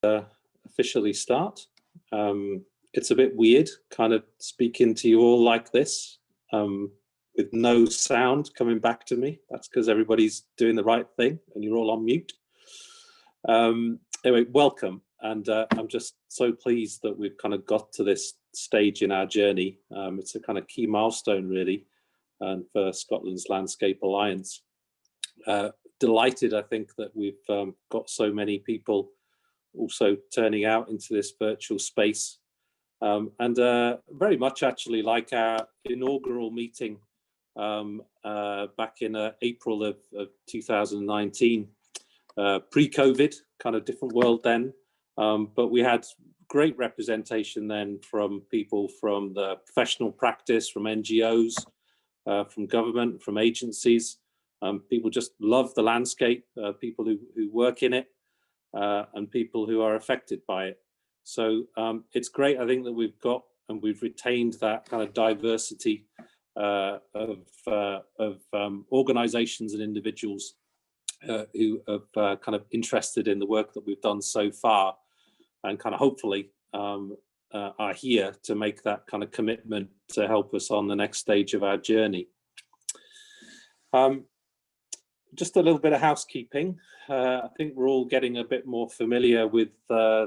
Officially start. It's a bit weird kind of speaking to you all like this with no sound coming back to me. That's because everybody's doing the right thing and you're all on mute. Anyway, welcome. And I'm just so pleased that we've kind of got to this stage in our journey. It's a kind of key milestone really for Scotland's Landscape Alliance. Delighted, I think, that we've got so many people also turning out into this virtual space. And very much actually like our inaugural meeting back in April of 2019, pre-COVID, kind of different world then. But we had great representation then from people from the professional practice, from NGOs, from government, from agencies. People just love the landscape, people who work in it, and people who are affected by it. So it's great, I think, that we've got and we've retained that kind of diversity of organizations and individuals who are kind of interested in the work that we've done so far, and kind of hopefully are here to make that kind of commitment to help us on the next stage of our journey. Just a little bit of housekeeping. I think we're all getting a bit more familiar with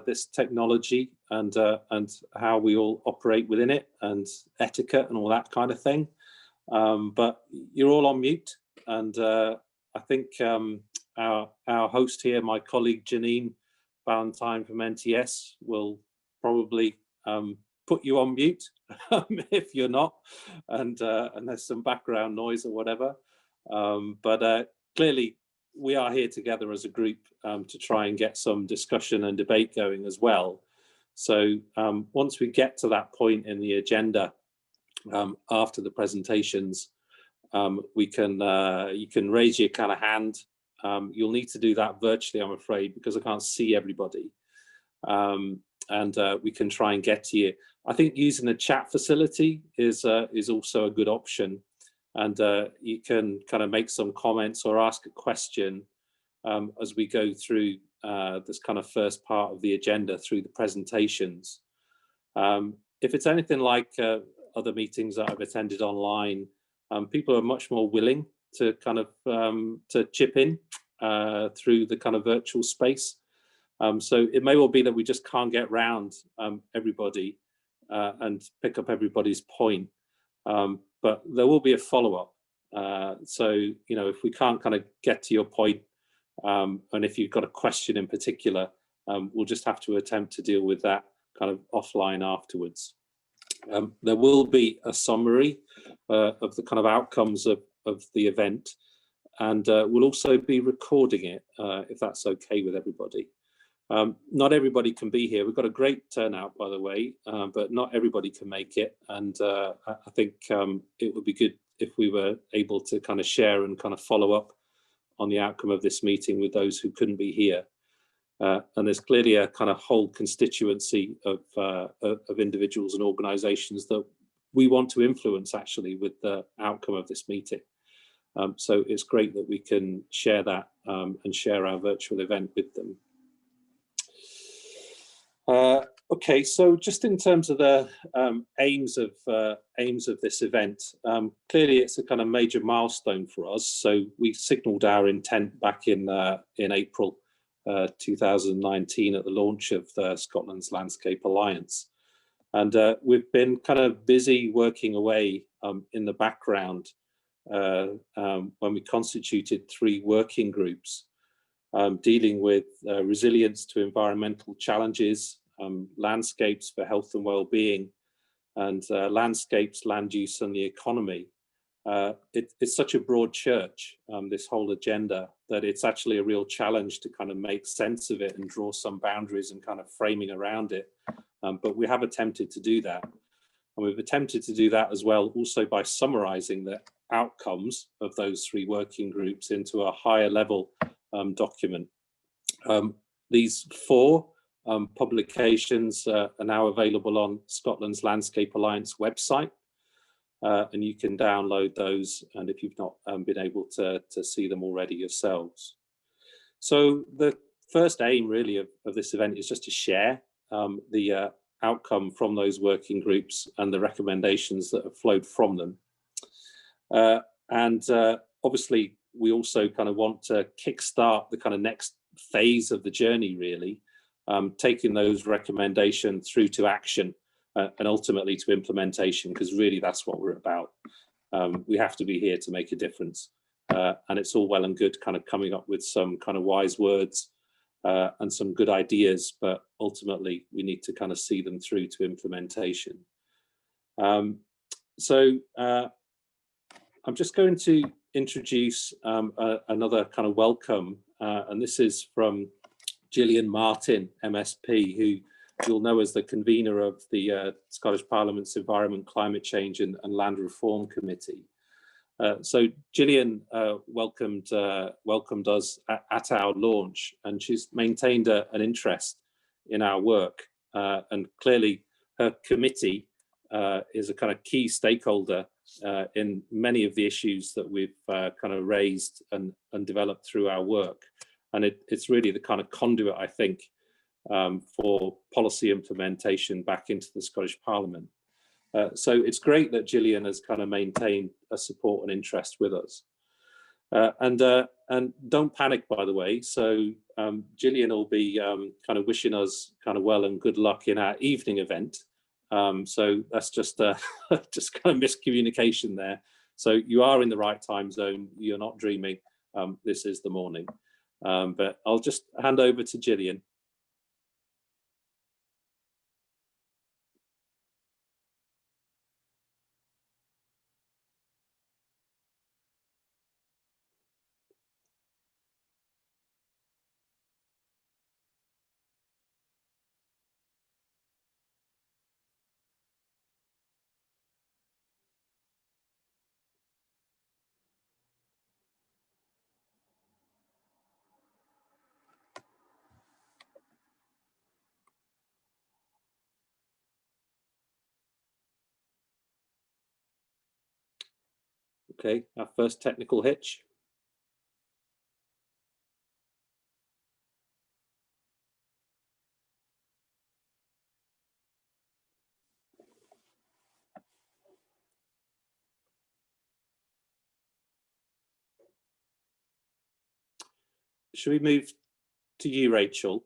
this technology and how we all operate within it, and etiquette and all that kind of thing. But you're all on mute, and I think our host here, my colleague Janine Ballantyne from NTS, will probably put you on mute if you're not, and there's some background noise or whatever. But clearly, we are here together as a group to try and get some discussion and debate going as well. So once we get to that point in the agenda after the presentations, you can raise your kind of hand. You'll need to do that virtually, I'm afraid, because I can't see everybody. And we can try and get to you. I think using the chat facility is also a good option. And you can kind of make some comments or ask a question as we go through this kind of first part of the agenda through the presentations. If it's anything like other meetings that I've attended online, people are much more willing to kind of to chip in through the kind of virtual space. So it may well be that we just can't get round everybody and pick up everybody's point. But there will be a follow-up. So, you know, if we can't kind of get to your point, and if you've got a question in particular, we'll just have to attempt to deal with that kind of offline afterwards. There will be a summary of the kind of outcomes of the event, and we'll also be recording it, if that's okay with everybody. Not everybody can be here. We've got a great turnout, by the way, but not everybody can make it. And I think it would be good if we were able to kind of share and kind of follow up on the outcome of this meeting with those who couldn't be here. And there's clearly a kind of whole constituency of individuals and organizations that we want to influence actually with the outcome of this meeting. So it's great that we can share that and share our virtual event with them. Okay, so just in terms of the aims of this event, clearly it's a kind of major milestone for us. So we signalled our intent back in April 2019 at the launch of the Scotland's Landscape Alliance, and we've been kind of busy working away in the background when we constituted 3 working groups. Dealing with resilience to environmental challenges, landscapes for health and well-being, and landscapes, land use and the economy. It's such a broad church, this whole agenda, that it's actually a real challenge to kind of make sense of it and draw some boundaries and kind of framing around it. But we have attempted to do that. And we've attempted to do that as well also by summarising the outcomes of those 3 working groups into a higher level document. These 4 publications are now available on Scotland's Landscape Alliance website, and you can download those, and if you've not been able to see them already yourselves. So the first aim really of this event is just to share the outcome from those working groups and the recommendations that have flowed from them. And obviously, we also kind of want to kickstart the kind of next phase of the journey, really, taking those recommendations through to action and ultimately to implementation, because really that's what we're about. We have to be here to make a difference. And it's all well and good kind of coming up with some kind of wise words and some good ideas, but ultimately we need to kind of see them through to implementation. So I'm just going to introduce another kind of welcome, and this is from Gillian Martin, MSP, who you'll know as the convener of the Scottish Parliament's Environment, Climate Change and Land Reform Committee. So Gillian welcomed us at our launch, and she's maintained an interest in our work, and clearly her committee is a kind of key stakeholder in many of the issues that we've kind of raised and developed through our work. And it's really the kind of conduit, I think, for policy implementation back into the Scottish Parliament. So it's great that Gillian has kind of maintained a support and interest with us. And don't panic, by the way. So Gillian will be kind of wishing us kind of well and good luck in our evening event. So that's just just kind of miscommunication there. So you are in the right time zone. You're not dreaming. This is the morning. But I'll just hand over to Gillian. Okay, our first technical hitch. Should we move to you, Rachel?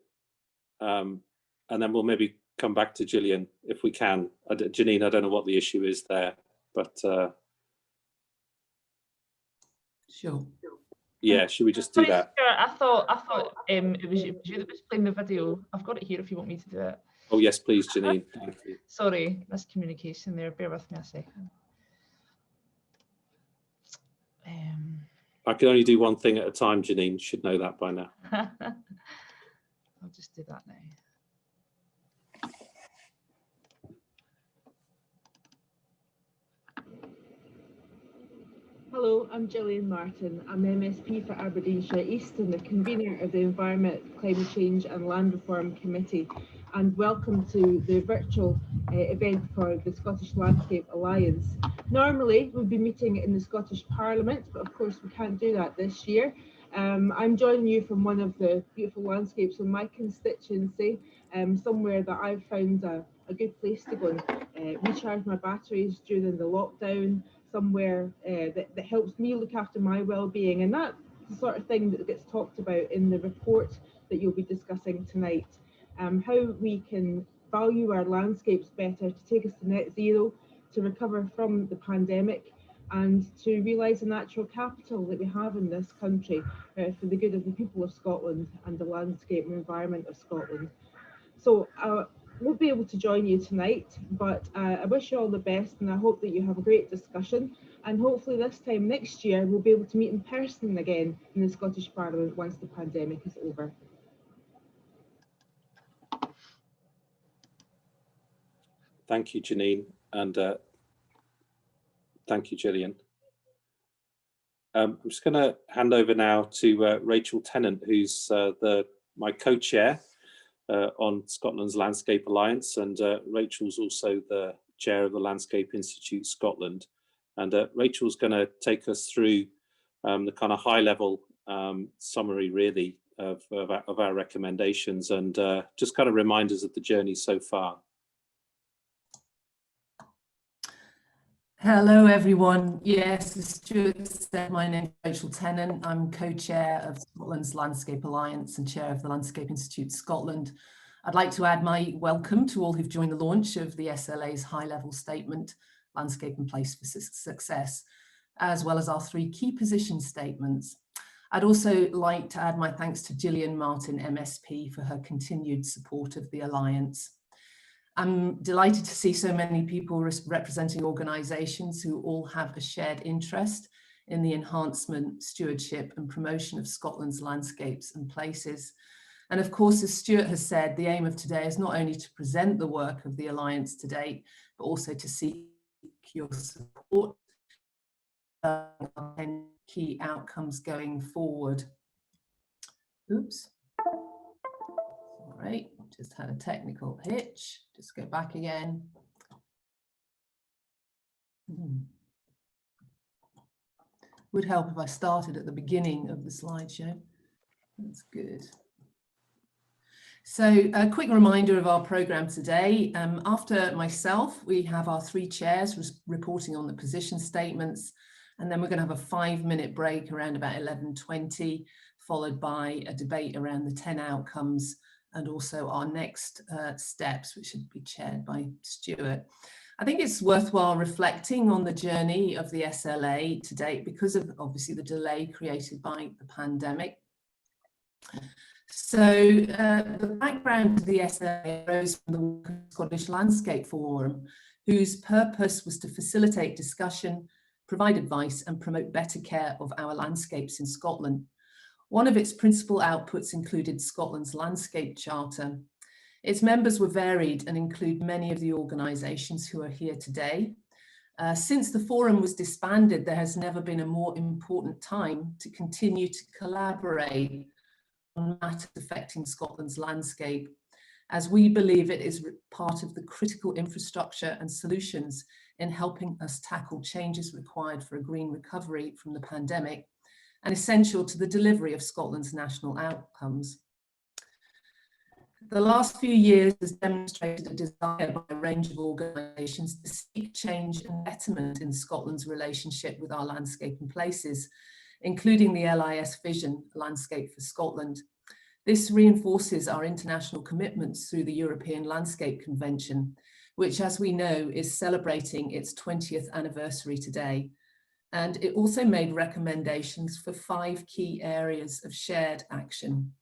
And then we'll maybe come back to Gillian if we can. Janine, I don't know what the issue is there, but sure. Yeah, should we just do that? I thought it was you that was playing the video. I've got it here if you want me to do it. Oh yes, please, Janine. Thank you. Sorry, miscommunication there. Bear with me a second. I can only do one thing at a time, Janine. You should know that by now. I'll just do that now. Hello, I'm Gillian Martin. I'm MSP for Aberdeenshire East and the convener of the Environment, Climate Change and Land Reform Committee. And welcome to the virtual event for the Scottish Landscape Alliance. Normally, we'd be meeting in the Scottish Parliament, but of course we can't do that this year. I'm joining you from one of the beautiful landscapes in my constituency, somewhere that I've found a good place to go and recharge my batteries during the lockdown, somewhere that helps me look after my well-being, and that's the sort of thing that gets talked about in the report that you'll be discussing tonight. How we can value our landscapes better to take us to net zero, to recover from the pandemic, and to realise the natural capital that we have in this country for the good of the people of Scotland and the landscape and environment of Scotland. So won't be able to join you tonight, but I wish you all the best, and I hope that you have a great discussion, and hopefully this time next year we'll be able to meet in person again in the Scottish Parliament once the pandemic is over. Thank you, Janine, and thank you, Gillian. I'm just going to hand over now to Rachel Tennant, who's my co-chair on Scotland's Landscape Alliance, and Rachel's also the chair of the Landscape Institute Scotland. And Rachel's going to take us through the kind of high-level summary, really, of our recommendations, and just kind of reminders of the journey so far. Hello, everyone. Yes, as Stuart said, my name is Rachel Tennant. I'm co-chair of Scotland's Landscape Alliance and chair of the Landscape Institute Scotland. I'd like to add my welcome to all who've joined the launch of the SLA's high-level statement, Landscape and Place for Success, as well as our 3 key position statements. I'd also like to add my thanks to Gillian Martin, MSP, for her continued support of the Alliance. I'm delighted to see so many people representing organisations who all have a shared interest in the enhancement, stewardship and promotion of Scotland's landscapes and places. And of course, as Stuart has said, the aim of today is not only to present the work of the Alliance to date, but also to seek your support and key outcomes going forward. Oops. All right, just had a technical hitch. Just go back again. Would help if I started at the beginning of the slideshow. That's good. So a quick reminder of our programme today. After myself, we have our 3 chairs reporting on the position statements, and then we're going to have a 5-minute break around about 11:20, followed by a debate around the 10 outcomes and also our next steps, which should be chaired by Stuart. I think it's worthwhile reflecting on the journey of the SLA to date because of obviously the delay created by the pandemic. So the background to the SLA arose from the Scottish Landscape Forum, whose purpose was to facilitate discussion, provide advice and promote better care of our landscapes in Scotland. One of its principal outputs included Scotland's Landscape Charter. Its members were varied and include many of the organisations who are here today. Since the forum was disbanded, there has never been a more important time to continue to collaborate on matters affecting Scotland's landscape, as we believe it is part of the critical infrastructure and solutions in helping us tackle changes required for a green recovery from the pandemic and essential to the delivery of Scotland's national outcomes. The last few years has demonstrated a desire by a range of organisations to seek change and betterment in Scotland's relationship with our landscape and places, including the LIS vision, Landscape for Scotland. This reinforces our international commitments through the European Landscape Convention, which, as we know, is celebrating its 20th anniversary today. And it also made recommendations for 5 key areas of shared action.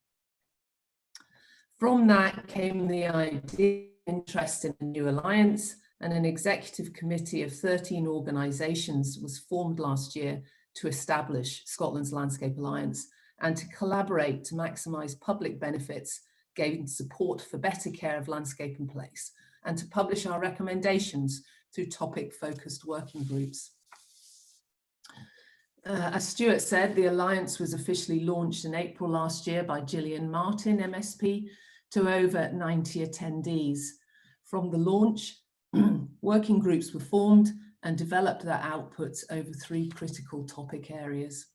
From that came the idea, interest in a new alliance, and an executive committee of 13 organisations was formed last year to establish Scotland's Landscape Alliance and to collaborate to maximise public benefits, gain support for better care of landscape and place, and to publish our recommendations through topic-focused working groups. As Stuart said, the Alliance was officially launched in April last year by Gillian Martin, MSP, to over 90 attendees. From the launch, working groups were formed and developed their outputs over 3 critical topic areas.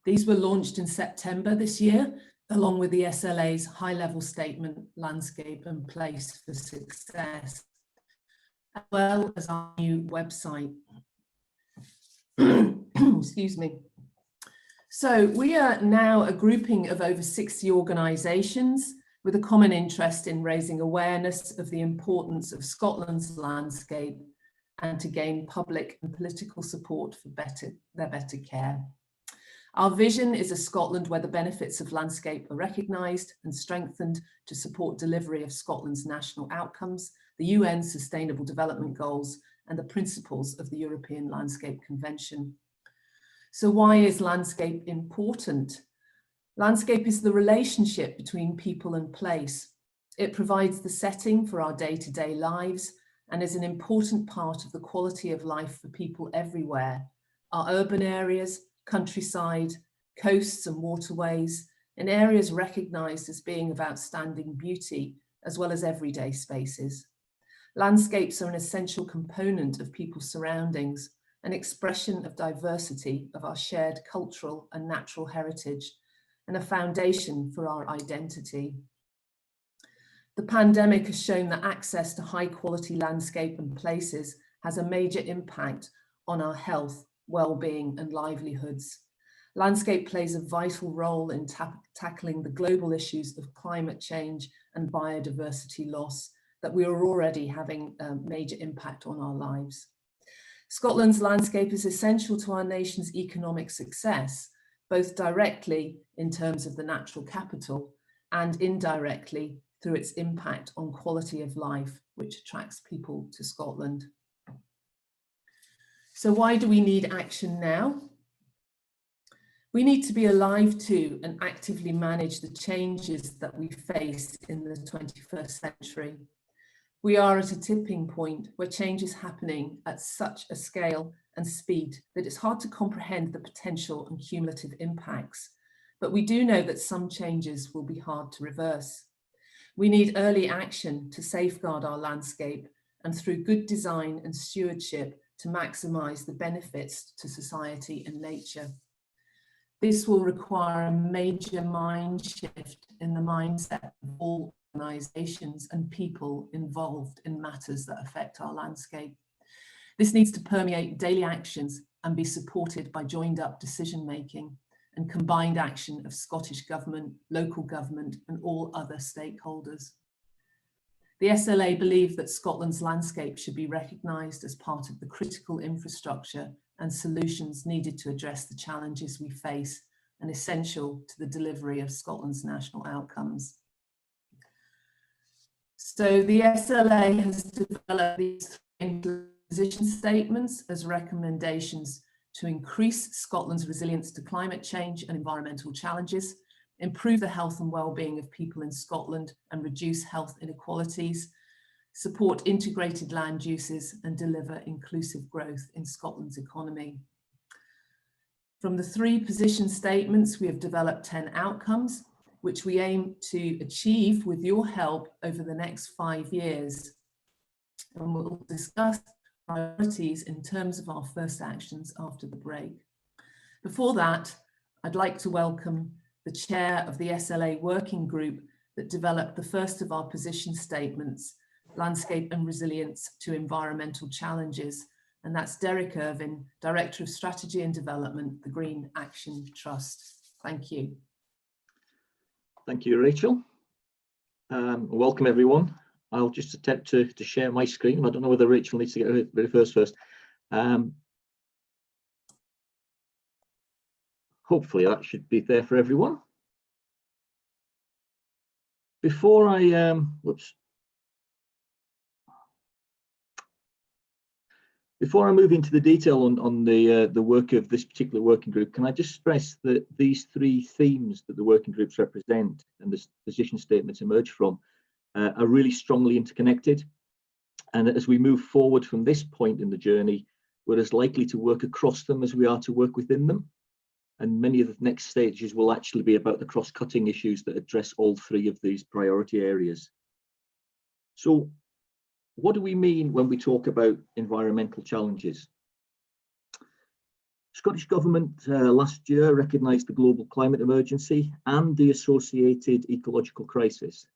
These were launched in September this year, along with the SLA's high-level statement, Landscape and Place for Success, as well as our new website. Excuse me. So we are now a grouping of over 60 organisations with a common interest in raising awareness of the importance of Scotland's landscape and to gain public and political support for their better care. Our vision is a Scotland where the benefits of landscape are recognised and strengthened to support delivery of Scotland's national outcomes, the UN Sustainable Development Goals, and the principles of the European Landscape Convention. So why is landscape important? Landscape is the relationship between people and place. It provides the setting for our day-to-day lives and is an important part of the quality of life for people everywhere. Our urban areas, countryside, coasts and waterways, in areas recognised as being of outstanding beauty, as well as everyday spaces. Landscapes are an essential component of people's surroundings, an expression of diversity of our shared cultural and natural heritage, and a foundation for our identity. The pandemic has shown that access to high quality landscape and places has a major impact on our health, well-being and livelihoods. Landscape plays a vital role in tackling the global issues of climate change and biodiversity loss that we are already having a major impact on our lives. Scotland's landscape is essential to our nation's economic success, both directly in terms of the natural capital and indirectly through its impact on quality of life, which attracts people to Scotland. So why do we need action now? We need to be alive to and actively manage the changes that we face in the 21st century. We are at a tipping point where change is happening at such a scale and speed that it's hard to comprehend the potential and cumulative impacts. But we do know that some changes will be hard to reverse. We need early action to safeguard our landscape and through good design and stewardship to maximise the benefits to society and nature. This will require a major mind shift in the mindset of all organisations and people involved in matters that affect our landscape. This needs to permeate daily actions and be supported by joined up decision making and combined action of Scottish Government, local government and all other stakeholders. The SLA believe that Scotland's landscape should be recognised as part of the critical infrastructure and solutions needed to address the challenges we face and essential to the delivery of Scotland's national outcomes. So the SLA has developed these position statements as recommendations to increase Scotland's resilience to climate change and environmental challenges, improve the health and well-being of people in Scotland and reduce health inequalities, support integrated land uses and deliver inclusive growth in Scotland's economy. From the 3 position statements, we have developed 10 outcomes, which we aim to achieve with your help over the next 5 years. And we'll discuss priorities in terms of our first actions after the break. Before that, I'd like to welcome the chair of the SLA working group that developed the first of our position statements, Landscape and Resilience to Environmental Challenges. And that's Derek Irvin, Director of Strategy and Development, the Green Action Trust. Thank you. Thank you, Rachel. Welcome, everyone. I'll just attempt to share my screen. I don't know whether Rachel needs to get her very first. Hopefully that should be there for everyone. Before I, Before I move into the detail on the work of this particular working group, can I just stress that these 3 themes that the working groups represent and the position statements emerge from are really strongly interconnected. And as we move forward from this point in the journey, we're as likely to work across them as we are to work within them. And many of the next stages will actually be about the cross-cutting issues that address all 3 of these priority areas. So what do we mean when we talk about environmental challenges? Scottish Government last year recognised the global climate emergency and the associated ecological crisis,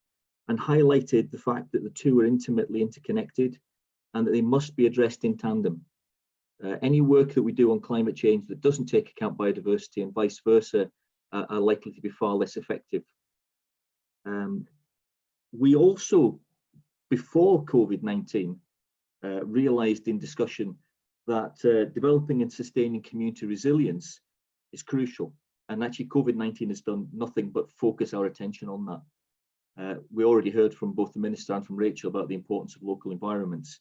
and highlighted the fact that the 2 are intimately interconnected and that they must be addressed in tandem. Any work that we do on climate change that doesn't take account biodiversity and vice versa are likely to be far less effective. We also, before COVID-19, realised in discussion that developing and sustaining community resilience is crucial. And actually COVID-19 has done nothing but focus our attention on that. We already heard from both the Minister and from Rachel about the importance of local environments.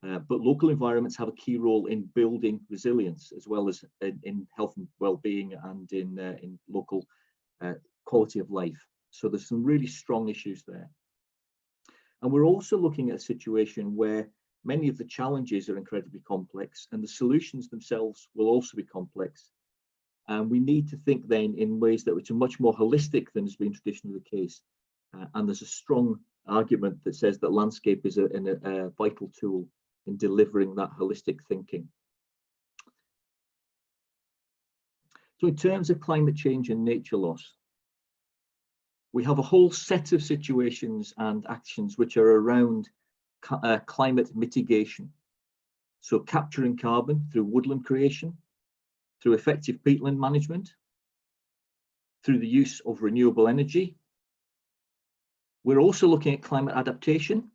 But local environments have a key role in building resilience, as well as in health and well-being and in local quality of life. So there's some really strong issues there. And we're also looking at a situation where many of the challenges are incredibly complex and the solutions themselves will also be complex. And we need to think then in ways that are much more holistic than has been traditionally the case. And there's a strong argument that says that landscape is a vital tool in delivering that holistic thinking. So in terms of climate change and nature loss, We have a whole set of situations and actions which are around climate mitigation. So capturing carbon through woodland creation, through effective peatland management, through the use of renewable energy. We're also looking at climate adaptation,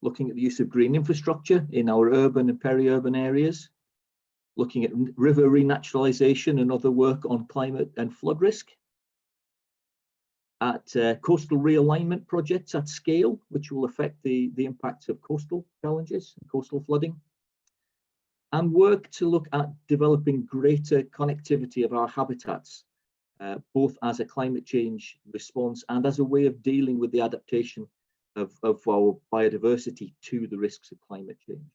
looking at the use of green infrastructure in our urban and peri-urban areas, looking at river renaturalization and other work on climate and flood risk, at coastal realignment projects at scale, which will affect the impacts of coastal challenges and coastal flooding, and work to look at developing greater connectivity of our habitats, both as a climate change response and as a way of dealing with the adaptation of our biodiversity to the risks of climate change.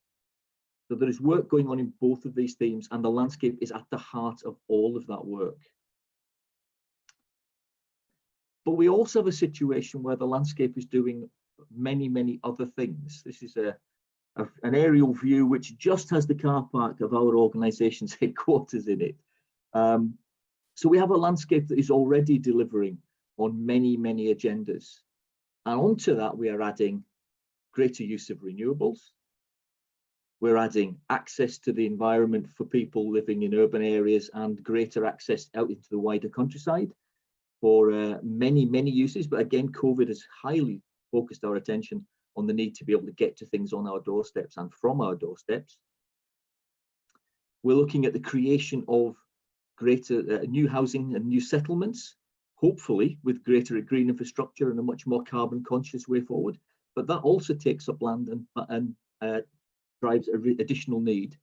So there is work going on in both of these themes, and the landscape is at the heart of all of that work. But we also have a situation where the landscape is doing many, many other things. This is an aerial view which just has the car park of our organisation's headquarters in it. So we have a landscape that is already delivering on many, many agendas. And onto that, we are adding greater use of renewables. We're adding access to the environment for people living in urban areas and greater access out into the wider countryside for many, many uses. But again, COVID has highly focused our attention on the need to be able to get to things on our doorsteps and from our doorsteps. We're looking at the creation of greater new housing and new settlements, hopefully with greater green infrastructure and a much more carbon conscious way forward. But that also takes up land and drives additional need.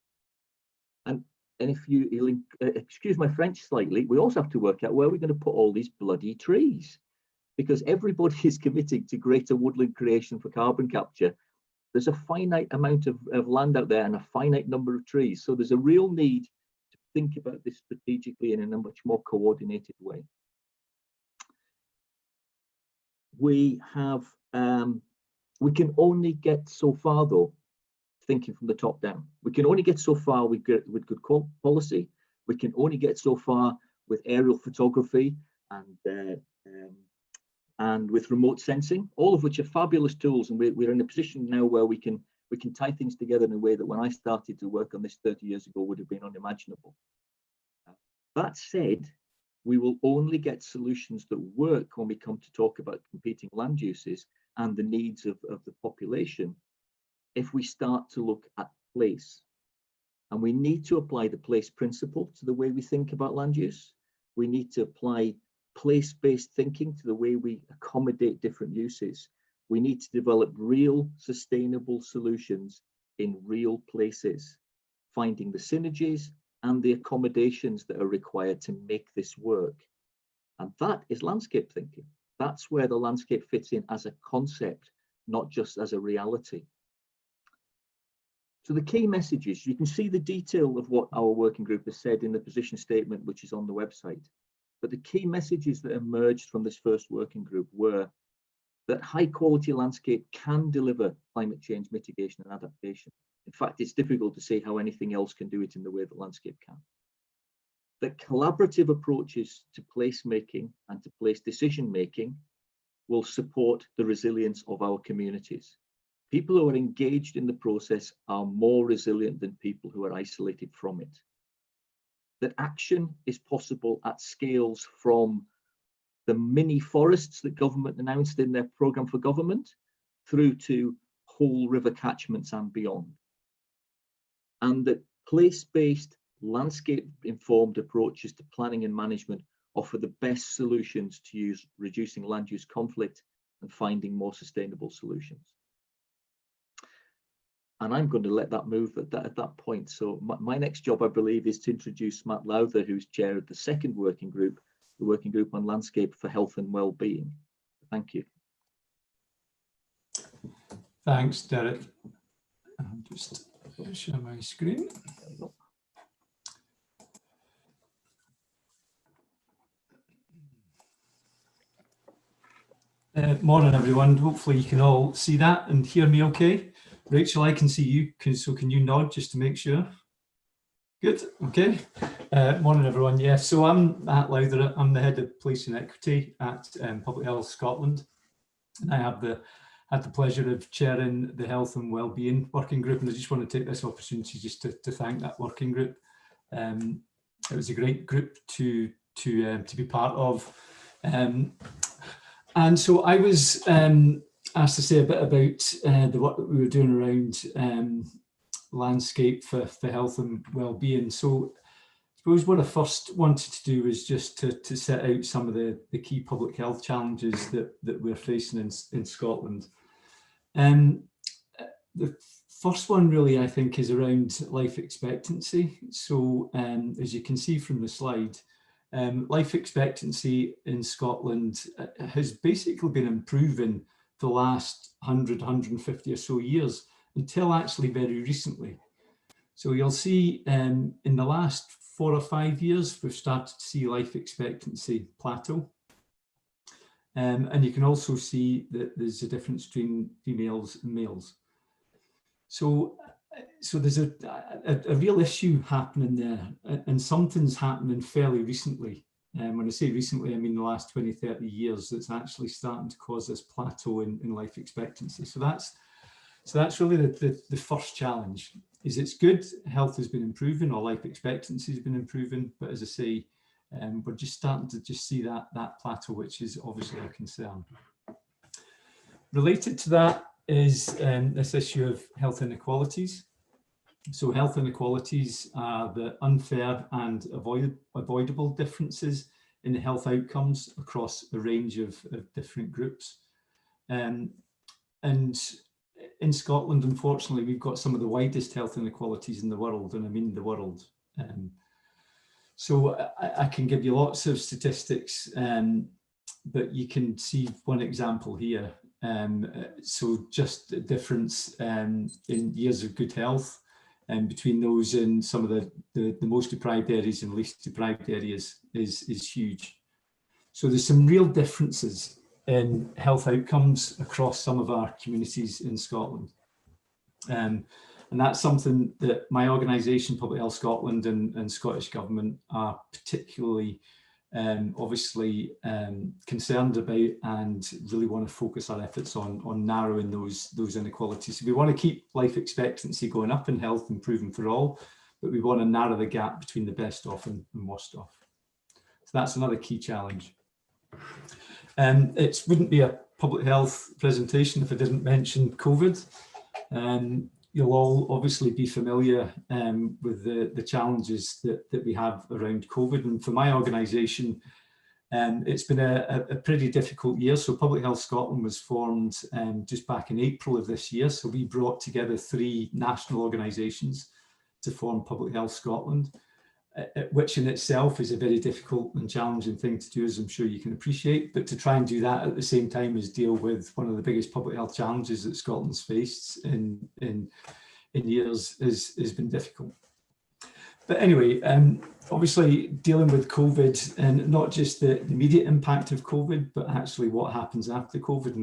And if you excuse my French slightly, we also have to work out where we're going to put all these bloody trees, because everybody is committing to greater woodland creation for carbon capture. There's a finite amount of land out there and a finite number of trees. So there's a real need to think about this strategically and in a much more coordinated way. We have, we can only get so far though, thinking from the top down. We can only get so far with good policy. We can only get so far with aerial photography and with remote sensing, all of which are fabulous tools. And we're in a position now where we can tie things together in a way that when I started to work on this 30 years ago would have been unimaginable. That said, we will only get solutions that work when we come to talk about competing land uses and the needs of the population if we start to look at place. And we need to apply the place principle to the way we think about land use. We need to apply place-based thinking to the way we accommodate different uses. We need to develop real sustainable solutions in real places, finding the synergies and the accommodations that are required to make this work. And that is landscape thinking. That's where the landscape fits in as a concept, not just as a reality. So the key messages, you can see the detail of what our working group has said in the position statement, which is on the website. But the key messages that emerged from this first working group were that high quality landscape can deliver climate change mitigation and adaptation. In fact, it's difficult to see how anything else can do it in the way that landscape can. That collaborative approaches to placemaking and to place decision making will support the resilience of our communities. People who are engaged in the process are more resilient than people who are isolated from it. That action is possible at scales from the mini forests that government announced in their programme for government through to whole river catchments and beyond. And that place-based, landscape-informed approaches to planning and management offer the best solutions to reducing land use conflict and finding more sustainable solutions. And I'm going to let that move at that point. So my next job, I believe, is to introduce Matt Lowther, who's chair of the second working group, the working group on landscape for health and well-being. Thank you. Thanks, Derek. I'll just share my screen. Morning, everyone. Hopefully you can all see that and hear me okay. Rachel, I can see you, so can you nod just to make sure? Good, okay. Morning everyone. Yeah, so I'm Matt Lowther. I'm the head of Police and Equity at Public Health Scotland. And I have had the pleasure of chairing the Health and Wellbeing Working Group, and I just want to take this opportunity just to thank that working group. It was a great group to be part of. And so I was asked to say a bit about the work that we were doing around landscape for health and well-being. So I suppose what I first wanted to do was just to set out some of the key public health challenges that we're facing in Scotland. The first one really, I think, is around life expectancy. So as you can see from the slide, life expectancy in Scotland has basically been improving for the last 100, 150 or so years, until actually very recently. So you'll see in the last 4 or 5 years, we've started to see life expectancy plateau. And you can also see that there's a difference between females and males. So there's a real issue happening there, and something's happening fairly recently. When I say recently, I mean the last 20, 30 years, that's actually starting to cause this plateau in life expectancy. So that's really the first challenge. Is it's good, health has been improving, or life expectancy has been improving, but as I say, we're just starting to just see that plateau, which is obviously a concern. Related to that is this issue of health inequalities. So health inequalities are the unfair and avoidable differences in the health outcomes across a range of different groups. And in Scotland, unfortunately, we've got some of the widest health inequalities in the world, and I mean the world. So I can give you lots of statistics, but you can see one example here. So just the difference in years of good health between those in some of the most deprived areas and least deprived areas is huge. So there's some real differences in health outcomes across some of our communities in Scotland. And that's something that my organisation, Public Health Scotland, and Scottish Government are particularly obviously concerned about, and really want to focus our efforts on narrowing those inequalities. So we want to keep life expectancy going up and health improving for all, but we want to narrow the gap between the best off and worst off. So that's another key challenge. It wouldn't be a public health presentation if I didn't mention COVID. You'll all obviously be familiar with the challenges that we have around COVID. And for my organisation, it's been a pretty difficult year. So Public Health Scotland was formed just back in April of this year. So we brought together 3 national organisations to form Public Health Scotland, which in itself is a very difficult and challenging thing to do, as I'm sure you can appreciate. But to try and do that at the same time as deal with one of the biggest public health challenges that Scotland's faced in years has been difficult. But anyway, obviously dealing with COVID, and not just the immediate impact of COVID, but actually what happens after COVID,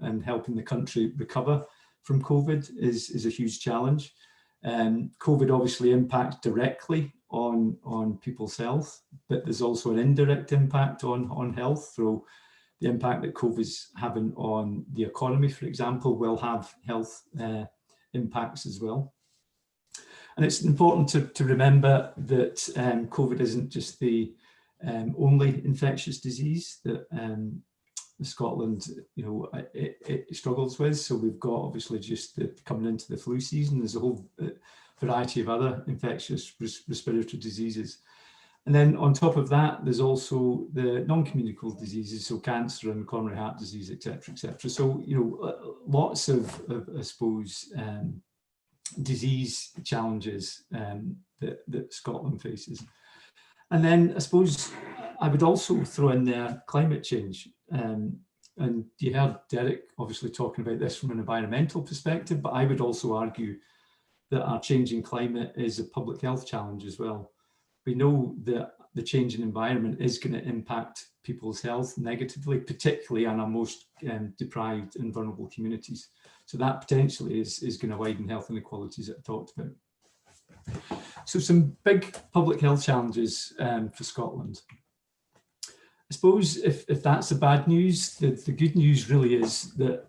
and helping the country recover from COVID is a huge challenge. COVID obviously impacts directly on people's health, but there's also an indirect impact on health through the impact that COVID's having on the economy, for example, will have health impacts as well. And it's important to remember that COVID isn't just the only infectious disease that Scotland, it struggles with. So we've got obviously just coming into the flu season, there's a whole variety of other infectious respiratory diseases. And then on top of that, there's also the non-communicable diseases, so cancer and coronary heart disease, et cetera, et cetera. So, lots of I suppose, disease challenges that Scotland faces. And then I suppose I would also throw in there climate change. And you heard Derek obviously talking about this from an environmental perspective, but I would also argue that our changing climate is a public health challenge as well. We know that the changing environment is going to impact people's health negatively, particularly on our most deprived and vulnerable communities. So that potentially is going to widen health inequalities that I talked about. So some big public health challenges for Scotland. I suppose if that's the bad news, the good news really is that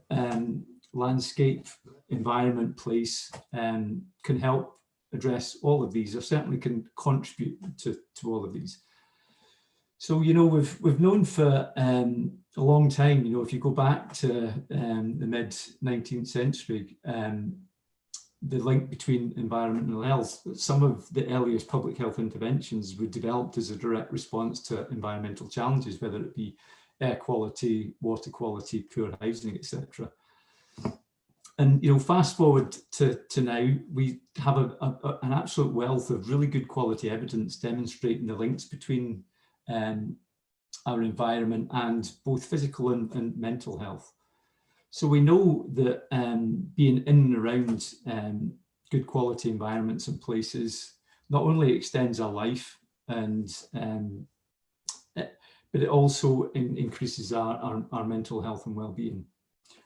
landscape, environment, place can help address all of these, or certainly can contribute to all of these. So, you know, we've known for a long time, you know, if you go back to the mid 19th century, the link between environment and health, some of the earliest public health interventions were developed as a direct response to environmental challenges, whether it be air quality, water quality, poor housing, etc. And, you know, fast forward to now, we have an absolute wealth of really good quality evidence demonstrating the links between our environment and both physical and mental health. So we know that being in and around good quality environments and places not only extends our life, but it also increases our mental health and well-being.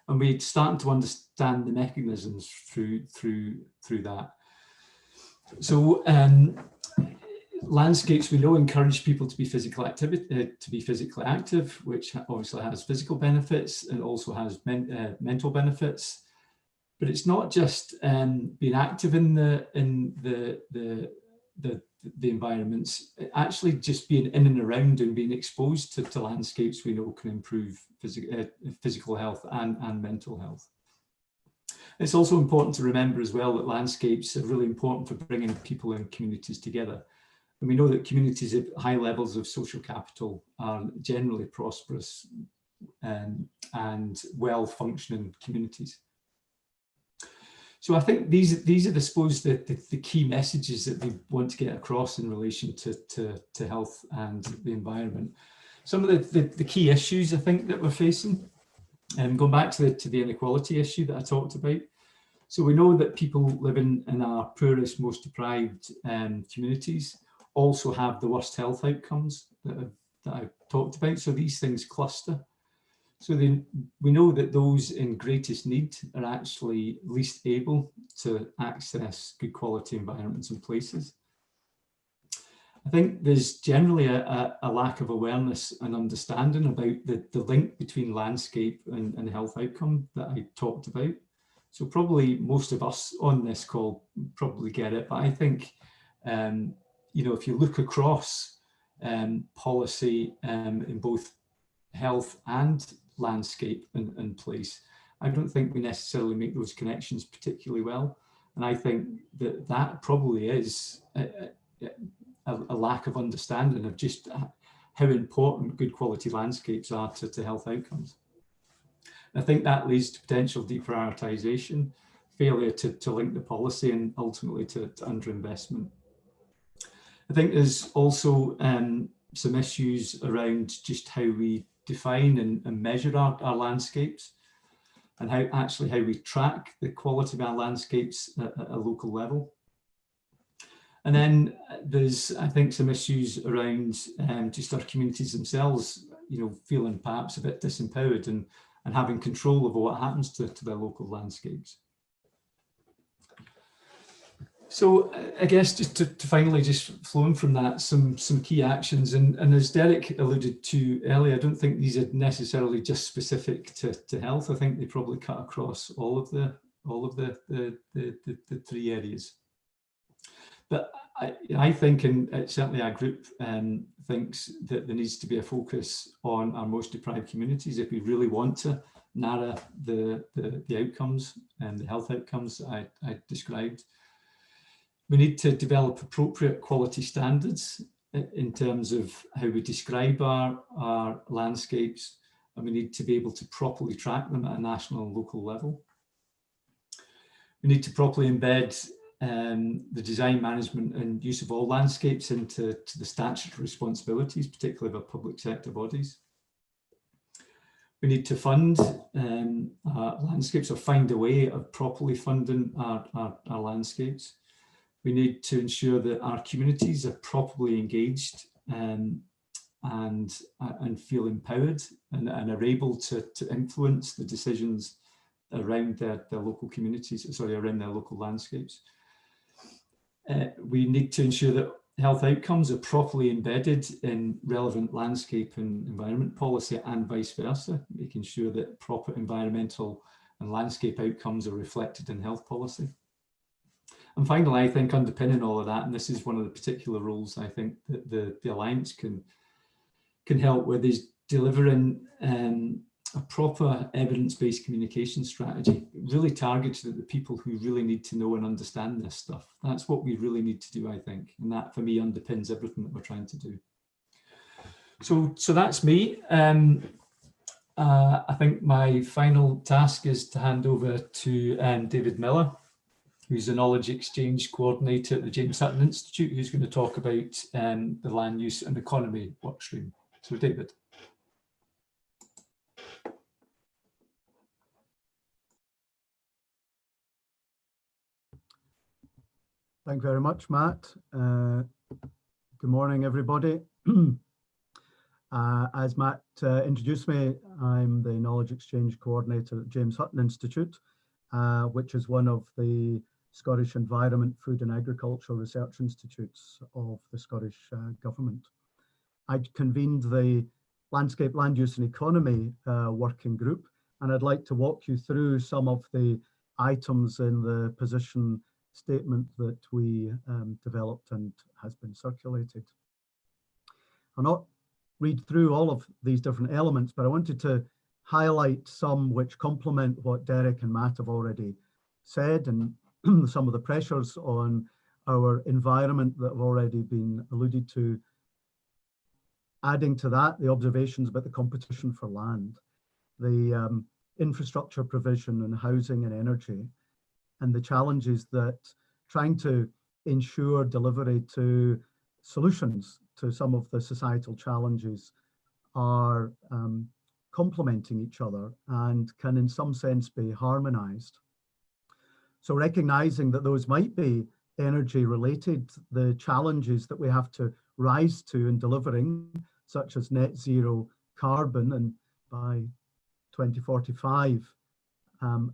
And we're starting to understand the mechanisms through that. So landscapes, we know, encourage people to be physically active, which obviously has physical benefits and also has mental benefits. But it's not just being active in the environments. Actually, just being in and around and being exposed to landscapes, we know, can improve physical health and mental health. It's also important to remember as well that landscapes are really important for bringing people and communities together. And we know that communities at high levels of social capital are generally prosperous and well-functioning communities. So I think these are, I suppose, the key messages that we want to get across in relation to health and the environment. Some of the key issues I think that we're facing, and going back to the inequality issue that I talked about. So we know that people living in our poorest, most deprived communities also have the worst health outcomes that I've talked about. So these things cluster. So we know that those in greatest need are actually least able to access good quality environments and places. I think there's generally a lack of awareness and understanding about the link between landscape and health outcome that I talked about. So probably most of us on this call probably get it, but I think you know, if you look across policy in both health and landscape and place, I don't think we necessarily make those connections particularly well. And I think that probably is a lack of understanding of just how important good quality landscapes are to health outcomes. And I think that leads to potential deprioritisation, failure to link the policy, and ultimately to underinvestment. I think there's also some issues around just how we define and measure our landscapes, and how we track the quality of our landscapes at a local level. And then there's, I think, some issues around just our communities themselves, you know, feeling perhaps a bit disempowered and having control over what happens to their local landscapes. So I guess just to finally, just flowing from that, some key actions, and as Derek alluded to earlier, I don't think these are necessarily just specific to health. I think they probably cut across all of the three areas. But I think, and certainly our group thinks, that there needs to be a focus on our most deprived communities if we really want to narrow the outcomes and the health outcomes that I described. We need to develop appropriate quality standards in terms of how we describe our landscapes, and we need to be able to properly track them at a national and local level. We need to properly embed the design, management and use of all landscapes into the statutory responsibilities, particularly of our public sector bodies. We need to fund our landscapes, or find a way of properly funding our landscapes. We need to ensure that our communities are properly engaged and feel empowered and are able to influence the decisions around their local communities, around their local landscapes. we need to ensure that health outcomes are properly embedded in relevant landscape and environment policy and vice versa, making sure that proper environmental and landscape outcomes are reflected in health policy. And finally, I think underpinning all of that, and this is one of the particular roles I think that the Alliance can help with, is delivering a proper evidence-based communication strategy, really targeted at the people who really need to know and understand this stuff. That's what we really need to do, I think. And that, for me, underpins everything that we're trying to do. So that's me. I think my final task is to hand over to David Miller, who's a knowledge exchange coordinator at the James Hutton Institute, who's going to talk about the land use and economy workstream. So David. Thank you very much, Matt. Good morning, everybody. As Matt introduced me, I'm the Knowledge Exchange Coordinator at James Hutton Institute, which is one of the Scottish Environment, Food and Agricultural Research Institutes of the Scottish Government. I convened the Landscape, Land Use and Economy Working Group, and I'd like to walk you through some of the items in the position statement that we developed and has been circulated. I'll not read through all of these different elements, but I wanted to highlight some which complement what Derek and Matt have already said, and some of the pressures on our environment that have already been alluded to. Adding to that, the observations about the competition for land, the infrastructure provision and housing and energy, and the challenges that trying to ensure delivery to solutions to some of the societal challenges are complementing each other and can in some sense be harmonized. So recognizing that those might be energy related, the challenges that we have to rise to in delivering, such as net zero carbon and by 2045,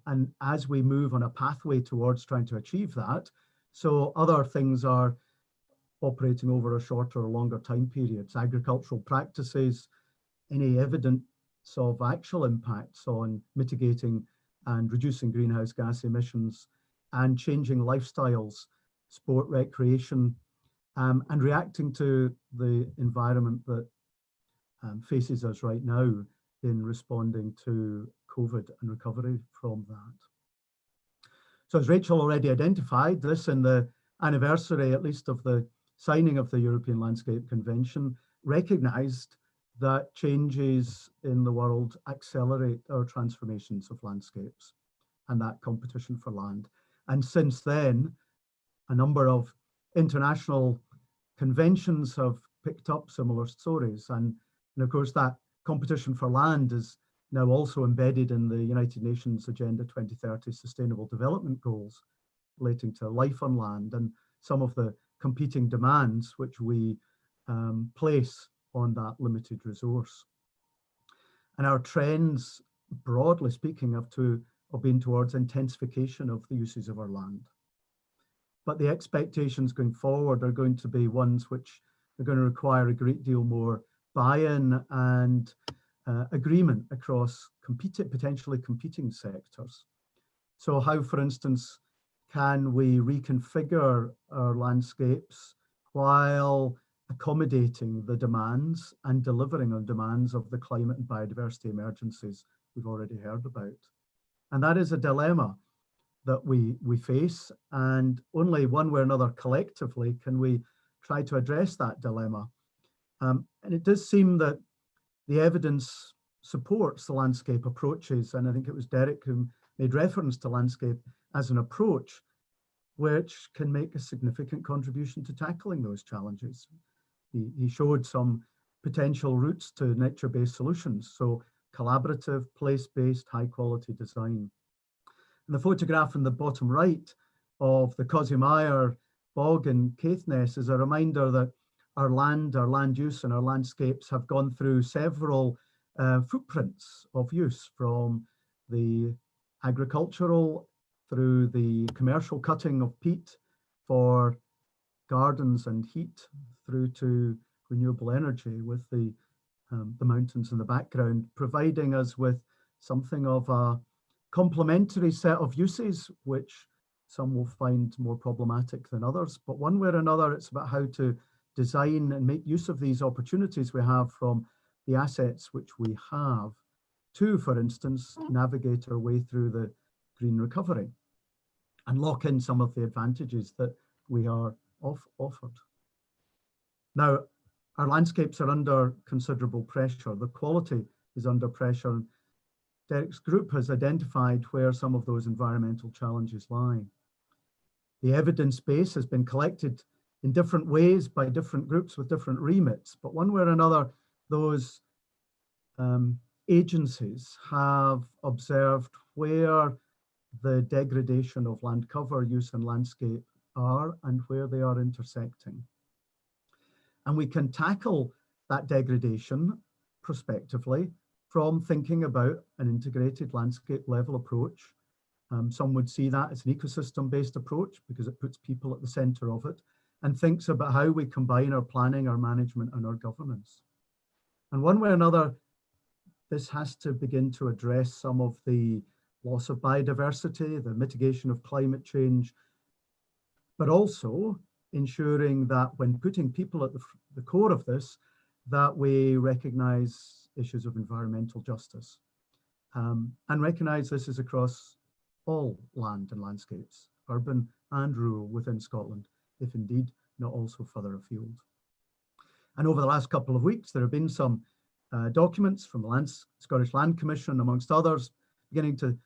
and as we move on a pathway towards trying to achieve that, so other things are operating over a shorter or longer time periods, agricultural practices, any evidence of actual impacts on mitigating and reducing greenhouse gas emissions, and changing lifestyles, sport, recreation, and reacting to the environment that faces us right now in responding to COVID and recovery from that. So as Rachel already identified, this in the anniversary, at least, of the signing of the European Landscape Convention, recognised that changes in the world accelerate our transformations of landscapes and that competition for land. And since then, a number of international conventions have picked up similar stories. And of course, that competition for land is now also embedded in the United Nations Agenda 2030 Sustainable Development Goals relating to life on land and some of the competing demands which we place on that limited resource. And our trends, broadly speaking, have been towards intensification of the uses of our land. But the expectations going forward are going to be ones which are going to require a great deal more buy-in and agreement across potentially competing sectors. So how, for instance, can we reconfigure our landscapes while accommodating the demands and delivering on demands of the climate and biodiversity emergencies we've already heard about? And that is a dilemma that we face, and only one way or another collectively can we try to address that dilemma. And it does seem that the evidence supports the landscape approaches, and I think it was Derek who made reference to landscape as an approach which can make a significant contribution to tackling those challenges. He showed some potential routes to nature-based solutions, so collaborative, place-based, high-quality design. And the photograph in the bottom right of the Cosymire bog in Caithness is a reminder that our land use and our landscapes have gone through several footprints of use, from the agricultural through the commercial cutting of peat for gardens and heat through to renewable energy with the mountains in the background, providing us with something of a complementary set of uses, which some will find more problematic than others. But one way or another, it's about how to design and make use of these opportunities we have from the assets which we have to, for instance, navigate our way through the green recovery and lock in some of the advantages that we are offered. Now, our landscapes are under considerable pressure. The quality is under pressure. Derek's group has identified where some of those environmental challenges lie. The evidence base has been collected in different ways by different groups with different remits, but one way or another, those agencies have observed where the degradation of land cover, use and landscape are and where they are intersecting. And we can tackle that degradation prospectively from thinking about an integrated landscape level approach. Some would see that as an ecosystem-based approach because it puts people at the center of it and thinks about how we combine our planning, our management, and our governance. And one way or another, this has to begin to address some of the loss of biodiversity, the mitigation of climate change, but also ensuring that when putting people at the core of this, that we recognize issues of environmental justice and recognize this is across all land and landscapes, urban and rural within Scotland, if indeed not also further afield. And over the last couple of weeks, there have been some documents from the Scottish Land Commission, amongst others, beginning to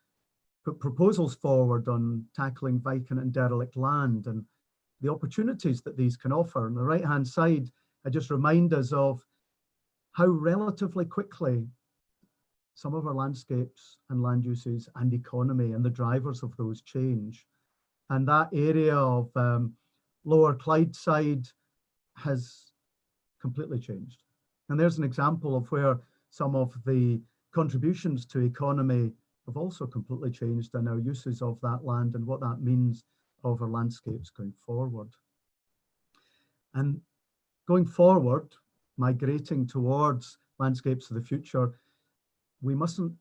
put proposals forward on tackling vacant and derelict land and the opportunities that these can offer. On the right-hand side, I just remind us of how relatively quickly some of our landscapes and land uses and economy and the drivers of those change. And that area of Lower Clydeside has completely changed. And there's an example of where some of the contributions to economy have also completely changed and our uses of that land and what that means of our landscapes going forward. And going forward, migrating towards landscapes of the future, we mustn't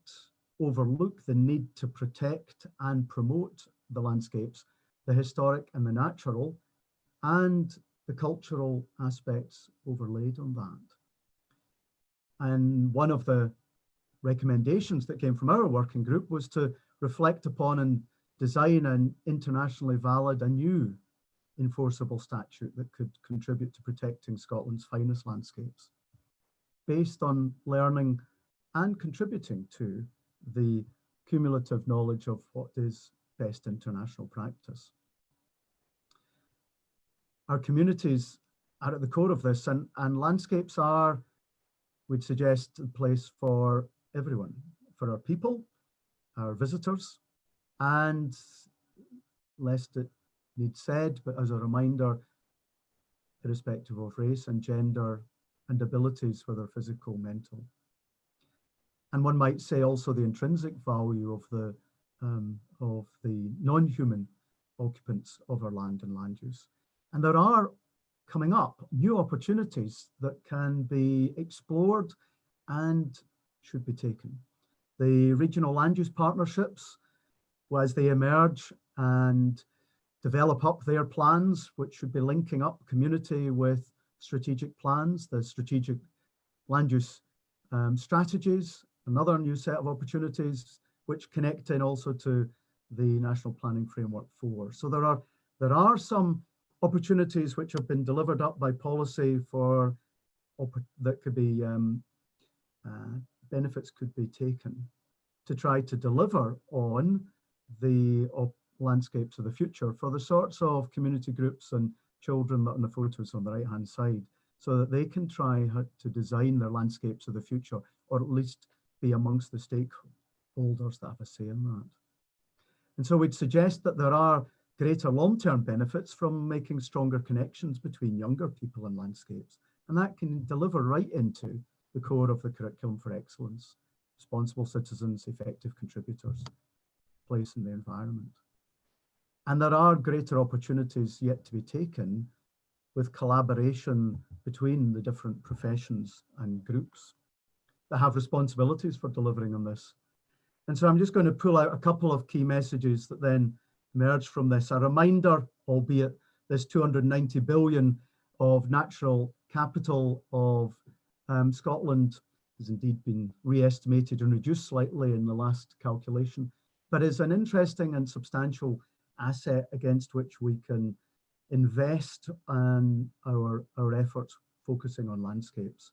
overlook the need to protect and promote the landscapes, the historic and the natural, and the cultural aspects overlaid on that. And one of the recommendations that came from our working group was to reflect upon and design an internationally valid and new enforceable statute that could contribute to protecting Scotland's finest landscapes, based on learning and contributing to the cumulative knowledge of what is best international practice. Our communities are at the core of this, and landscapes are, we'd suggest, a place for everyone, for our people, our visitors, and lest it need said, but as a reminder, irrespective of race and gender and abilities, whether physical, mental. And one might say also the intrinsic value of the non-human occupants of our land and land use. And there are coming up new opportunities that can be explored and should be taken. The regional land use partnerships, as they emerge and develop up their plans, which should be linking up community with strategic plans, the strategic land use strategies, another new set of opportunities, which connect in also to the National Planning Framework 4. So there are some opportunities which have been delivered up by policy for that could be benefits could be taken to try to deliver on the landscapes of the future for the sorts of community groups and children that are in the photos on the right hand side, so that they can try to design their landscapes of the future, or at least be amongst the stakeholders that have a say in that. And so we'd suggest that there are greater long-term benefits from making stronger connections between younger people and landscapes, and that can deliver right into the core of the curriculum for excellence: responsible citizens, effective contributors, place in the environment. And there are greater opportunities yet to be taken with collaboration between the different professions and groups that have responsibilities for delivering on this. And so I'm just going to pull out a couple of key messages that then emerge from this. A reminder, albeit this 290 billion of natural capital of Scotland has indeed been re-estimated and reduced slightly in the last calculation, but is an interesting and substantial asset against which we can invest in our efforts focusing on landscapes,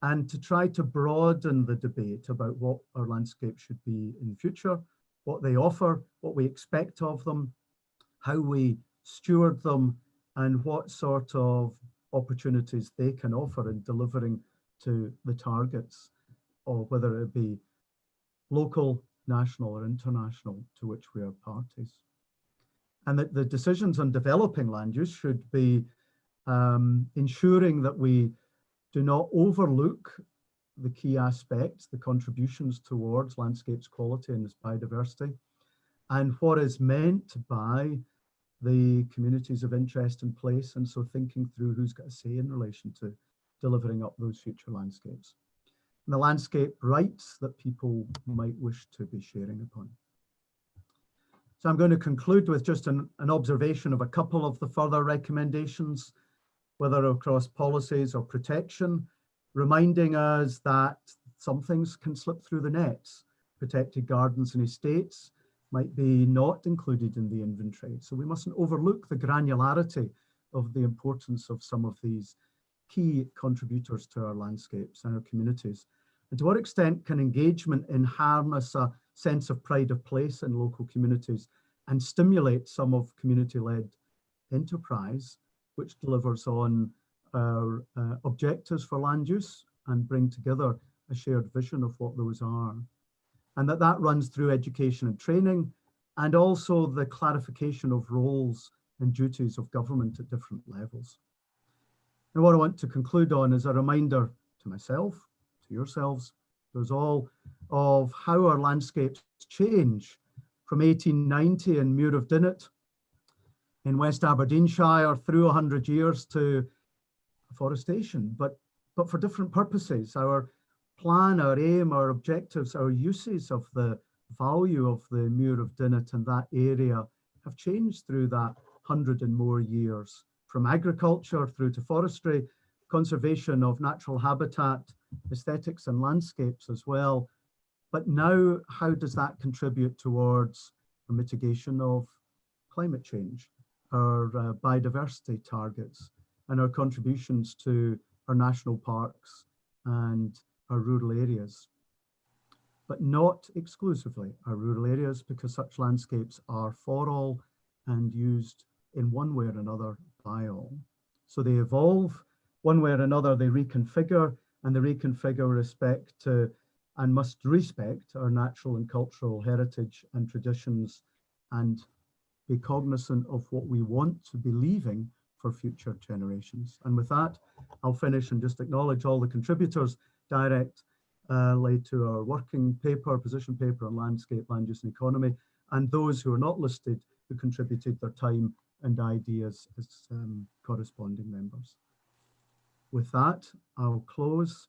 and to try to broaden the debate about what our landscapes should be in the future, what they offer, what we expect of them, how we steward them, and what sort of opportunities they can offer in delivering to the targets, or whether it be local, national, or international, to which we are parties. And that the decisions on developing land use should be ensuring that we do not overlook the key aspects, the contributions towards landscapes quality and its biodiversity, and what is meant by the communities of interest and place, and so thinking through who's got a say in relation to delivering up those future landscapes, and the landscape rights that people might wish to be sharing upon. So I'm going to conclude with just an observation of a couple of the further recommendations, whether across policies or protection, reminding us that some things can slip through the nets. Protected gardens and estates might be not included in the inventory. So we mustn't overlook the granularity of the importance of some of these key contributors to our landscapes and our communities. And to what extent can engagement harness a sense of pride of place in local communities and stimulate some of community-led enterprise, which delivers on our objectives for land use and bring together a shared vision of what those are. And that runs through education and training, and also the clarification of roles and duties of government at different levels. And what I want to conclude on is a reminder to myself, to yourselves, to us all, of how our landscapes change from 1890 in Muir of Dinnet in West Aberdeenshire through 100 years to afforestation, but for different purposes. Our plan, our aim, our objectives, our uses of the value of the Muir of Dinnet and that area have changed through that 100 and more years, from agriculture through to forestry, conservation of natural habitat, aesthetics and landscapes as well. But now, how does that contribute towards the mitigation of climate change, our biodiversity targets, and our contributions to our national parks and our rural areas? But not exclusively our rural areas, because such landscapes are for all and used in one way or another by all. So they evolve one way or another, they reconfigure, and they reconfigure respect to and must respect our natural and cultural heritage and traditions, and be cognizant of what we want to be leaving for future generations. And with that, I'll finish and just acknowledge all the contributors direct laid to our working paper, position paper on landscape, land use and economy, and those who are not listed who contributed their time and ideas as corresponding members. With that, I'll close.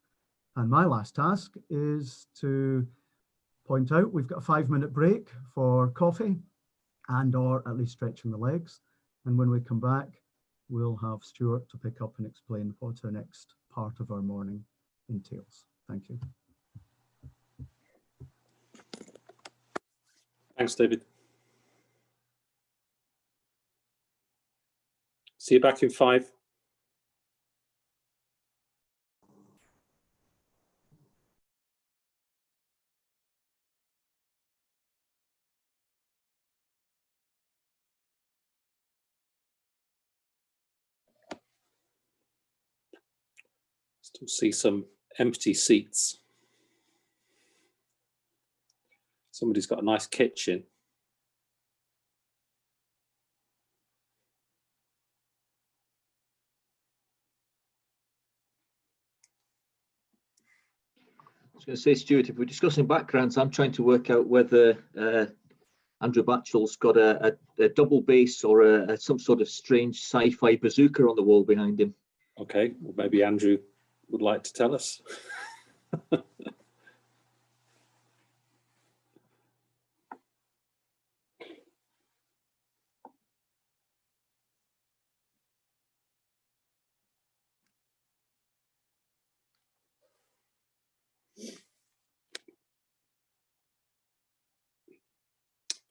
And my last task is to point out we've got a 5-minute break for coffee and or at least stretching the legs. And when we come back, we'll have Stuart to pick up and explain what our next part of our morning entails. Thank you. Thanks, David. See you back in 5. Still see some empty seats. Somebody's got a nice kitchen. I was going to say, Stuart, if we're discussing backgrounds, I'm trying to work out whether Andrew Batchel's got a double bass or some sort of strange sci-fi bazooka on the wall behind him. Okay, well, maybe Andrew would like to tell us.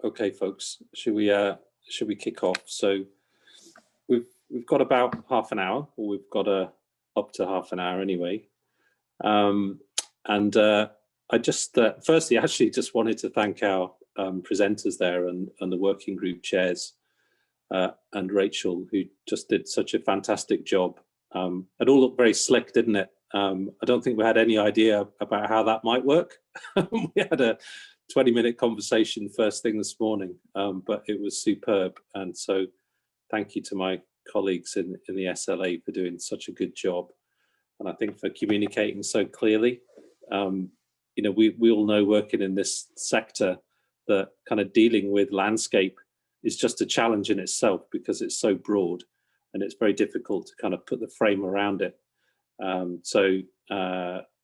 Okay, folks, should we kick off? So we've got about half an hour, or we've got up to half an hour anyway. I just firstly actually just wanted to thank our presenters there and the working group chairs and Rachel, who just did such a fantastic job. It all looked very slick, didn't it? I don't think we had any idea about how that might work. We had a 20-minute conversation first thing this morning, but it was superb. And so thank you to my colleagues in the SLA for doing such a good job. And I think for communicating so clearly. You know, we all know working in this sector that kind of dealing with landscape is just a challenge in itself because it's so broad and it's very difficult to kind of put the frame around it.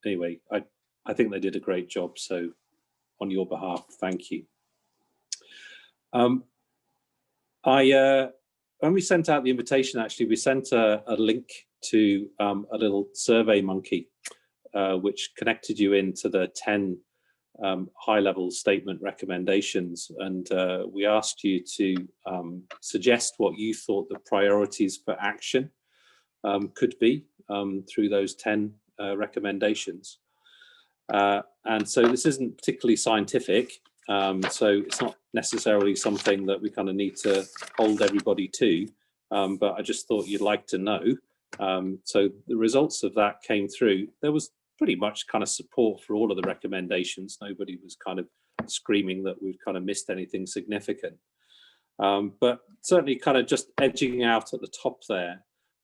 Anyway, I think they did a great job. So on your behalf, thank you. When we sent out the invitation, actually, we sent a link to a little survey monkey, which connected you into the 10 high-level statement recommendations. And we asked you to suggest what you thought the priorities for action could be through those 10 recommendations. And so this isn't particularly scientific, so it's not necessarily something that we kind of need to hold everybody to, but I just thought you'd like to know. So the results of that came through. There was pretty much kind of support for all of the recommendations. Nobody was kind of screaming that we've kind of missed anything significant. But certainly kind of just edging out at the top there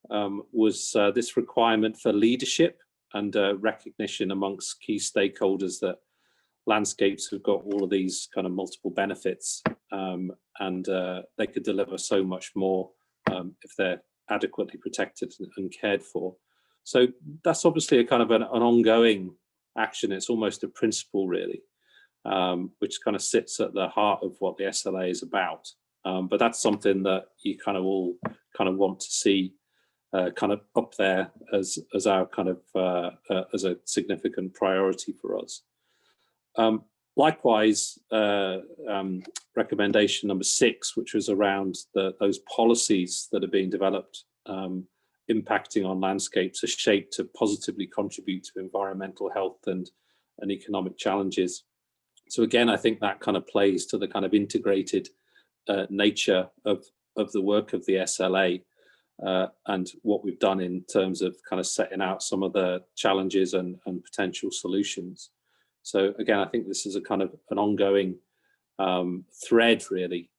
was this requirement for leadership and recognition amongst key stakeholders that landscapes have got all of these kind of multiple benefits, and they could deliver so much more if they're adequately protected and cared for. So that's obviously a kind of an ongoing action. It's almost a principle really, which kind of sits at the heart of what the SLA is about. But that's something that you kind of all kind of want to see kind of up there as our kind of as a significant priority for us. Likewise, recommendation number 6, which was around those policies that are being developed impacting on landscapes, are shaped to positively contribute to environmental health and economic challenges. So again, I think that kind of plays to the kind of integrated nature of the work of the SLA and what we've done in terms of kind of setting out some of the challenges and potential solutions. So again, I think this is a kind of an ongoing thread really,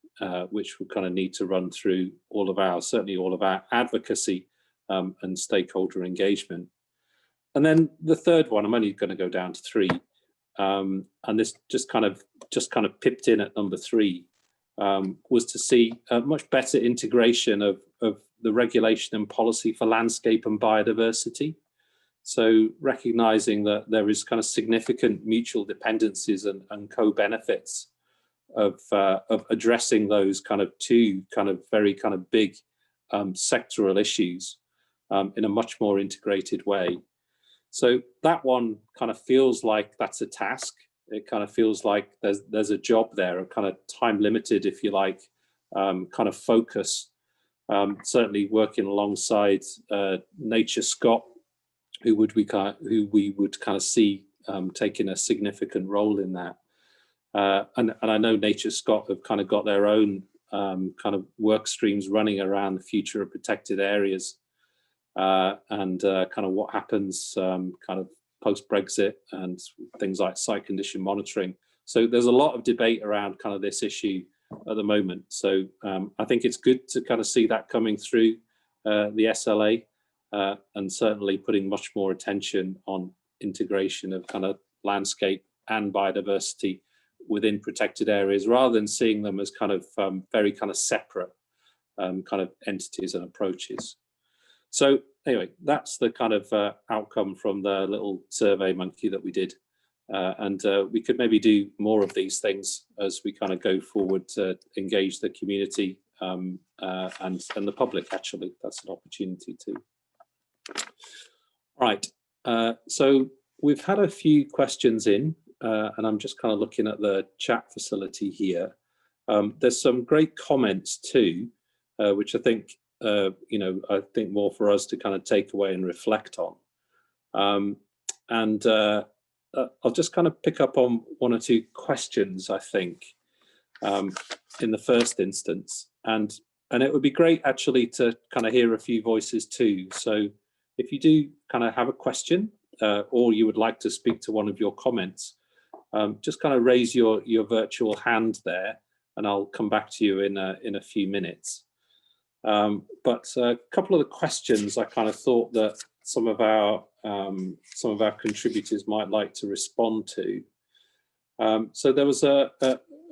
which we kind of need to run through all of our, certainly all of our advocacy and stakeholder engagement. And then the third one, I'm only going to go down to 3, and this just kind of pipped in at number 3, was to see a much better integration of the regulation and policy for landscape and biodiversity. So recognizing that there is kind of significant mutual dependencies and co-benefits of addressing those kind of 2 kind of very kind of big sectoral issues in a much more integrated way. So that one kind of feels like that's a task. It kind of feels like there's a job there, a kind of time limited, if you like, kind of focus. Certainly working alongside Nature Scott, who we would kind of see taking a significant role in that. And I know Nature Scott have kind of got their own kind of work streams running around the future of protected areas and kind of what happens kind of post-Brexit and things like site condition monitoring. So there's a lot of debate around kind of this issue at the moment. So I think it's good to kind of see that coming through the SLA and certainly putting much more attention on integration of kind of landscape and biodiversity within protected areas, rather than seeing them as kind of very kind of separate kind of entities and approaches. So anyway, that's the kind of outcome from the little survey monkey that we did. And we could maybe do more of these things as we kind of go forward to engage the community and the public. Actually, that's an opportunity too. Right, so we've had a few questions in, and I'm just kind of looking at the chat facility here. There's some great comments too, which I think you know, I think more for us to kind of take away and reflect on. I'll just kind of pick up on one or two questions, I think, in the first instance, and it would be great actually to kind of hear a few voices too. So if you do kind of have a question or you would like to speak to one of your comments, just kind of raise your virtual hand there, and I'll come back to you in a few minutes. But a couple of the questions I kind of thought that some of our contributors might like to respond to. So there was a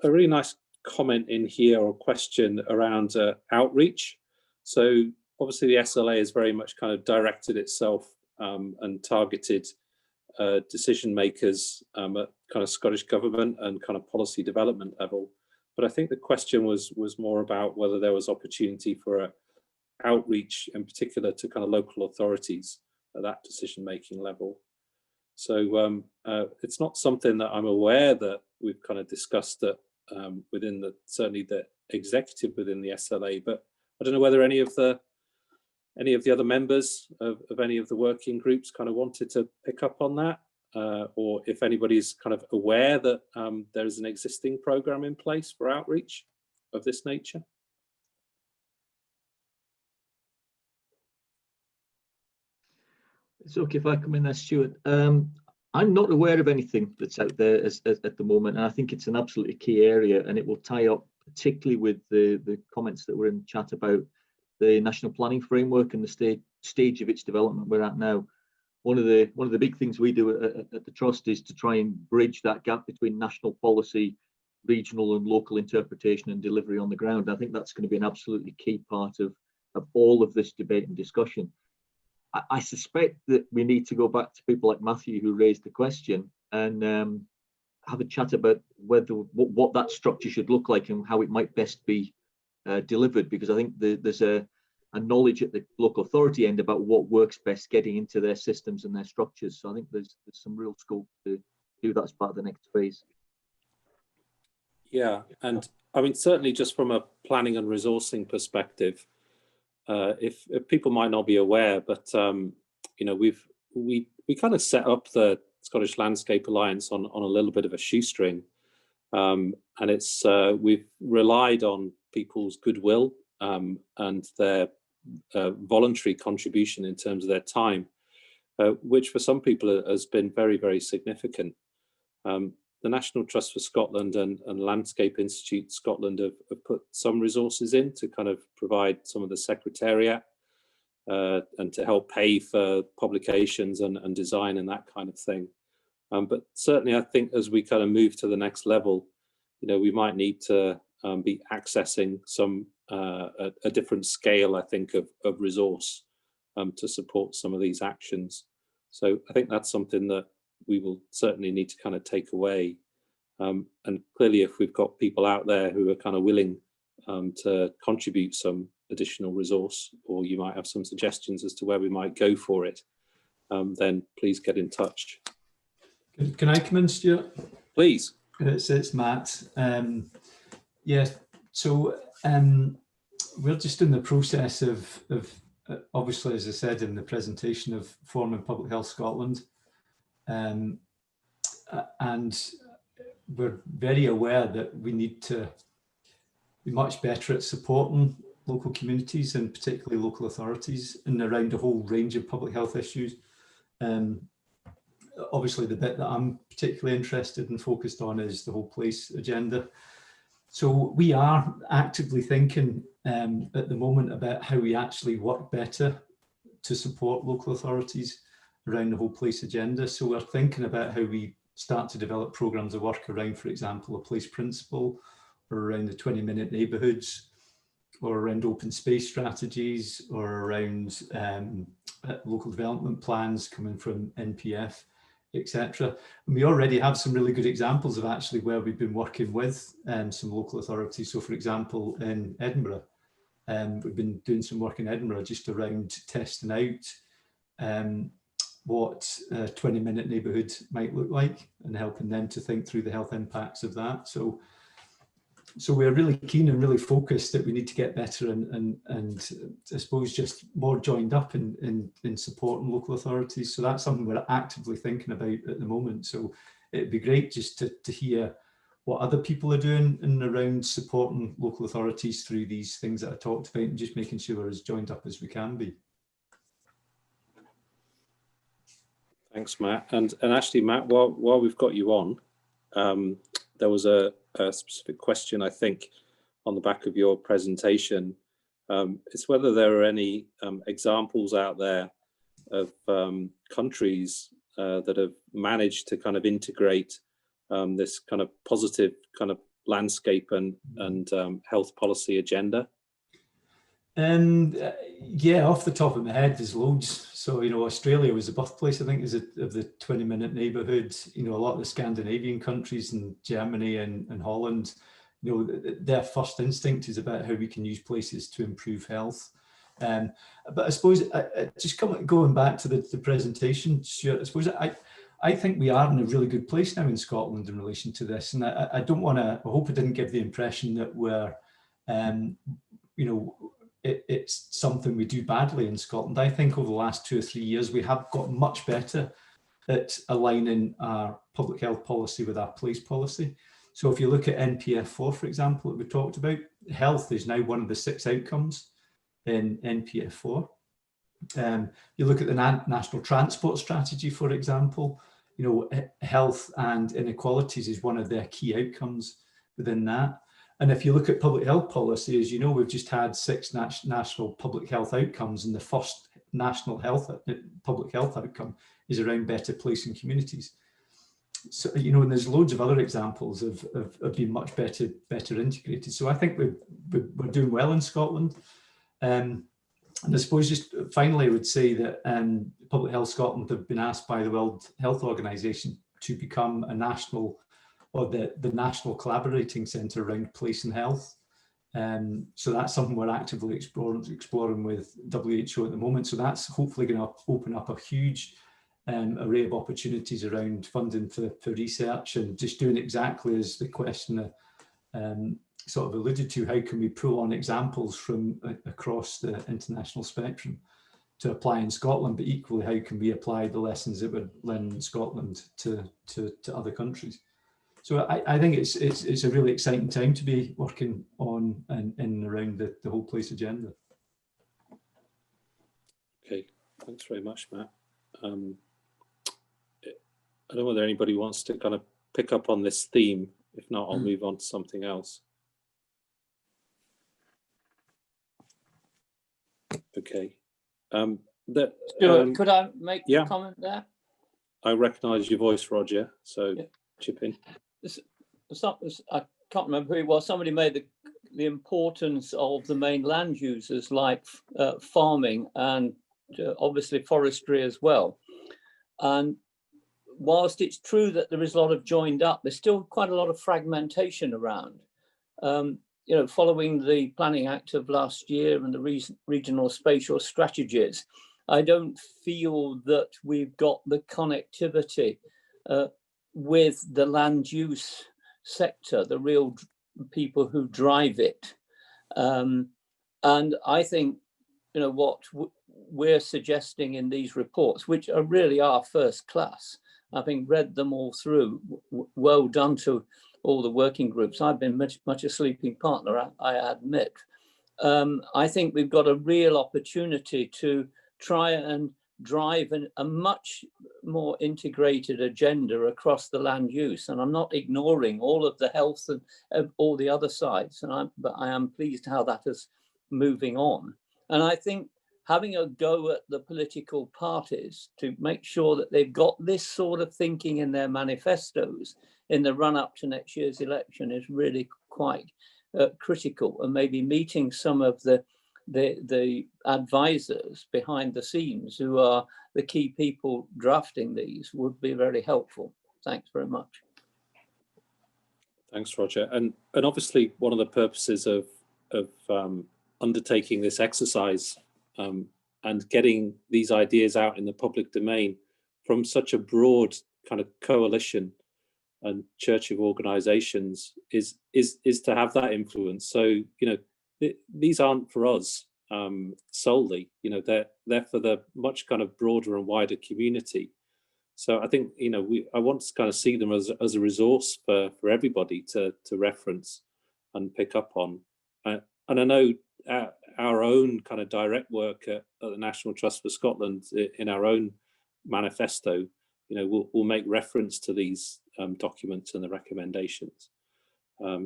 really nice comment in here, or question around outreach. So obviously the SLA is very much kind of directed itself and targeted decision makers at kind of Scottish Government and kind of policy development level. But I think the question was more about whether there was opportunity for outreach in particular to kind of local authorities at that decision-making level. So it's not something that I'm aware that we've kind of discussed that within certainly the executive within the SLA, but I don't know whether any of the other members of any of the working groups kind of wanted to pick up on that, or if anybody's kind of aware that there is an existing program in place for outreach of this nature. It's okay if I come in there, Stuart. I'm not aware of anything that's out there at the moment, and I think it's an absolutely key area, and it will tie up particularly with the comments that were in the chat about the national planning framework and the stage of its development we're at now. One of the big things we do at the Trust is to try and bridge that gap between national policy, regional and local interpretation and delivery on the ground. I think that's going to be an absolutely key part of all of this debate and discussion. I suspect that we need to go back to people like Matthew, who raised the question, and have a chat about what that structure should look like and how it might best be delivered, because I think there's a knowledge at the local authority end about what works best getting into their systems and their structures. So I think there's some real scope to do that as part of the next phase. Yeah, and I mean, certainly just from a planning and resourcing perspective, if people might not be aware, but you know, we kind of set up the Scottish Landscape Alliance on a little bit of a shoestring, and it's we've relied on people's goodwill and their voluntary contribution in terms of their time, which for some people has been very, very significant. The National Trust for Scotland and Landscape Institute Scotland have put some resources in to kind of provide some of the secretariat and to help pay for publications and design and that kind of thing. But certainly I think as we kind of move to the next level, you know, we might need to be accessing some a different scale, I think, of resource to support some of these actions. So I think that's something that we will certainly need to kind of take away. And clearly, if we've got people out there who are kind of willing to contribute some additional resource, or you might have some suggestions as to where we might go for it, then please get in touch. Can I come in, Stuart? Please. It's Matt. Yeah, so we're just in the process of obviously, as I said in the presentation, of forming Public Health Scotland. And we're very aware that we need to be much better at supporting local communities and particularly local authorities in around a whole range of public health issues. Obviously, the bit that I'm particularly interested and focused on is the whole place agenda. So we are actively thinking at the moment about how we actually work better to support local authorities around the whole place agenda. So we're thinking about how we start to develop programs of work around, for example, a place principle, or around the 20-minute neighbourhoods, or around open space strategies, or around local development plans coming from NPF, etc. And we already have some really good examples of actually where we've been working with some local authorities. So, for example, in Edinburgh, we've been doing some work in Edinburgh just around testing out what a 20-minute neighbourhood might look like and helping them to think through the health impacts of that. So we're really keen and really focused that we need to get better and I suppose just more joined up in supporting local authorities. So that's something we're actively thinking about at the moment. So it'd be great just to hear what other people are doing and around supporting local authorities through these things that I talked about, and just making sure we're as joined up as we can be. Thanks, Matt. And actually, Matt, while we've got you on, there was a specific question, I think, on the back of your presentation. It's whether there are any examples out there of countries that have managed to kind of integrate this kind of positive kind of landscape and health policy agenda. Yeah, off the top of my head, there's loads. So, you know, Australia was the birthplace, I think, of the 20-minute neighbourhood. You know, a lot of the Scandinavian countries and Germany and Holland, you know, their first instinct is about how we can use places to improve health. But I suppose, just going back to the presentation, Stuart, I suppose I think we are in a really good place now in Scotland in relation to this. And I don't want to, I hope it didn't give the impression that we're, you know, it's something we do badly in Scotland. I think over the last 2 or 3 years, we have got much better at aligning our public health policy with our place policy. So if you look at NPF4, for example, that we talked about, health is now one of the 6 outcomes in NPF4. You look at the National Transport Strategy, for example, you know, health and inequalities is one of their key outcomes within that. And if you look at public health policy, as you know, we've just had 6 national public health outcomes, and the first national public health outcome is around better placing communities. So, you know, and there's loads of other examples of being much better integrated. So I think we're doing well in Scotland. And I suppose just finally, I would say that Public Health Scotland have been asked by the World Health Organization to become a national, or the national collaborating centre around place and health. So that's something we're actively exploring with WHO at the moment. So that's hopefully going to open up a huge array of opportunities around funding for research, and just doing exactly as the questioner sort of alluded to, how can we pull on examples from across the international spectrum to apply in Scotland, but equally how can we apply the lessons that we're learning in Scotland to other countries. So I think it's a really exciting time to be working on and around the whole place agenda. Okay, thanks very much, Matt. I don't know whether anybody wants to kind of pick up on this theme. If not, I'll move on to something else. Okay. Stuart, could I make a comment there? I recognise your voice, Roger, so chip in. I can't remember who it was. Somebody made the importance of the main land users, like farming and obviously forestry as well. And whilst it's true that there is a lot of joined up, there's still quite a lot of fragmentation around. You know, following the Planning Act of last year and the regional spatial strategies, I don't feel that we've got the connectivity with the land use sector, the real people who drive it. And I think, you know, what we're suggesting in these reports, which really are first class, having read them all through, well done to all the working groups. I've been much a sleeping partner, I admit. I think we've got a real opportunity to try and drive a much more integrated agenda across the land use. And I'm not ignoring all of the health and all the other sides, but I am pleased how that is moving on. And I think having a go at the political parties to make sure that they've got this sort of thinking in their manifestos in the run up to next year's election is really quite critical, and maybe meeting some of the advisors behind the scenes who are the key people drafting these would be very helpful. Thanks very much. Thanks, Roger. And obviously one of the purposes of undertaking this exercise and getting these ideas out in the public domain from such a broad kind of coalition and church of organizations is to have that influence. So, you know, these aren't for us solely, you know, they're for the much kind of broader and wider community. So I think, you know, I want to kind of see them as a resource for everybody to reference and pick up on. And I know our own kind of direct work at the National Trust for Scotland in our own manifesto, you know, we'll make reference to these documents and the recommendations.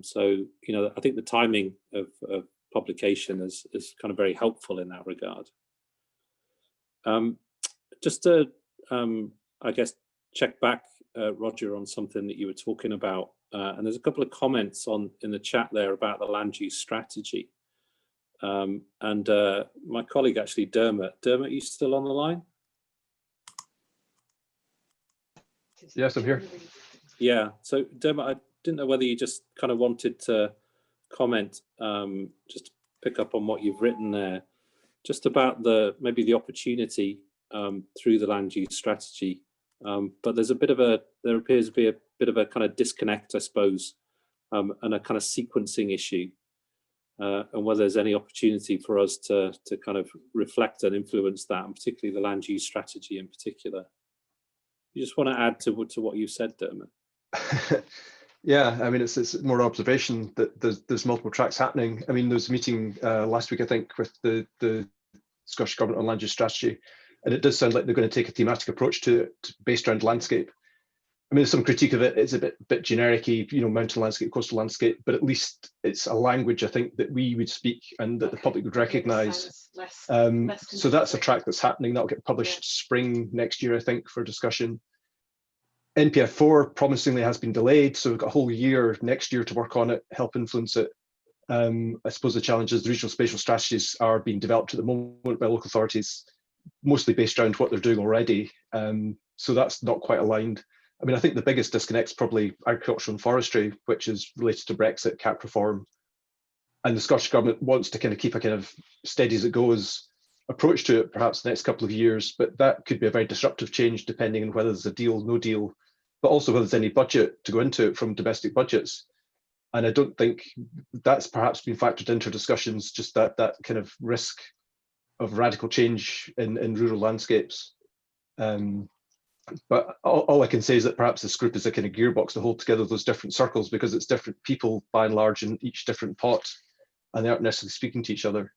So, you know, I think the timing of publication is kind of very helpful in that regard. Just to, I guess, check back, Roger, on something that you were talking about, and there's a couple of comments in the chat there about the land use strategy. And my colleague, actually, Dermot, are you still on the line? Yes, I'm here. Yeah, so Dermot, I didn't know whether you just kind of wanted to comment, just to pick up on what you've written there, just about maybe the opportunity through the land use strategy. But there appears to be a bit of a kind of disconnect, I suppose, and a kind of sequencing issue, and whether there's any opportunity for us to kind of reflect and influence that, and particularly the land use strategy in particular. You just want to add to what you said, Dermot? Yeah, I mean, it's more observation that there's multiple tracks happening. I mean, there was a meeting last week, I think, with the Scottish Government on land use strategy, and it does sound like they're going to take a thematic approach to it based around landscape. I mean, there's some critique of it. It's a bit generic-y, you know, mountain landscape, coastal landscape, but at least it's a language, I think, that we would speak and that the public would recognise. So that's a track that's happening. That'll get published spring next year, I think, for discussion. NPF 4 promisingly has been delayed, so we've got a whole year next year to work on it, help influence it. I suppose the challenge is the regional spatial strategies are being developed at the moment by local authorities, mostly based around what they're doing already. So that's not quite aligned. I mean, I think the biggest disconnect is probably agriculture and forestry, which is related to Brexit, CAP reform. And the Scottish Government wants to kind of keep a kind of steady as it goes approach to it, perhaps the next couple of years, but that could be a very disruptive change depending on whether there's a deal, no deal, but also whether there's any budget to go into it from domestic budgets. And I don't think that's perhaps been factored into discussions, just that kind of risk of radical change in rural landscapes. But all I can say is that perhaps this group is a kind of gearbox to hold together those different circles, because it's different people by and large in each different pot, and they aren't necessarily speaking to each other.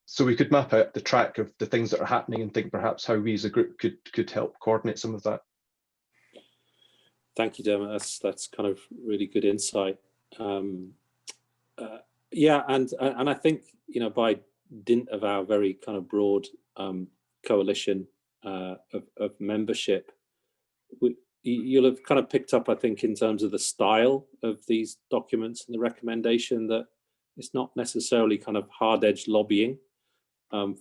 So we could map out the track of the things that are happening and think perhaps how we as a group could help coordinate some of that. Thank you, Dermot. That's kind of really good insight. Yeah, and I think, you know, by dint of our very kind of broad coalition of membership, you'll have kind of picked up, I think, in terms of the style of these documents and the recommendation, that it's not necessarily kind of hard-edged lobbying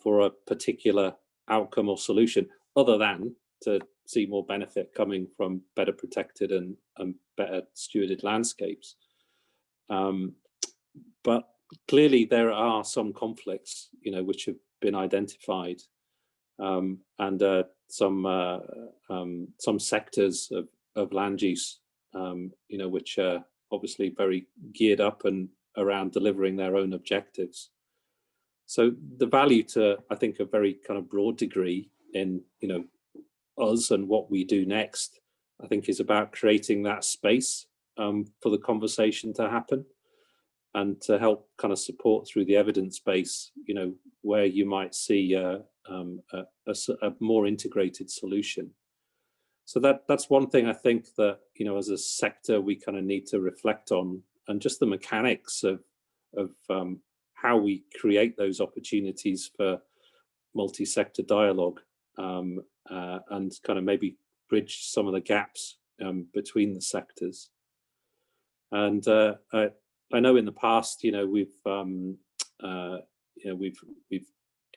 for a particular outcome or solution, other than to see more benefit coming from better protected and better stewarded landscapes. But clearly there are some conflicts, you know, which have been identified, and some sectors of land use, you know, which are obviously very geared up and around delivering their own objectives. So the value to, I think, a very kind of broad degree in, you know, us and what we do next, I think, is about creating that space for the conversation to happen, and to help kind of support through the evidence base, you know, where you might see a more integrated solution. So that's one thing I think that, you know, as a sector, we kind of need to reflect on, and just the mechanics of how we create those opportunities for multi-sector dialogue, and kind of maybe bridge some of the gaps between the sectors. And I know in the past, we've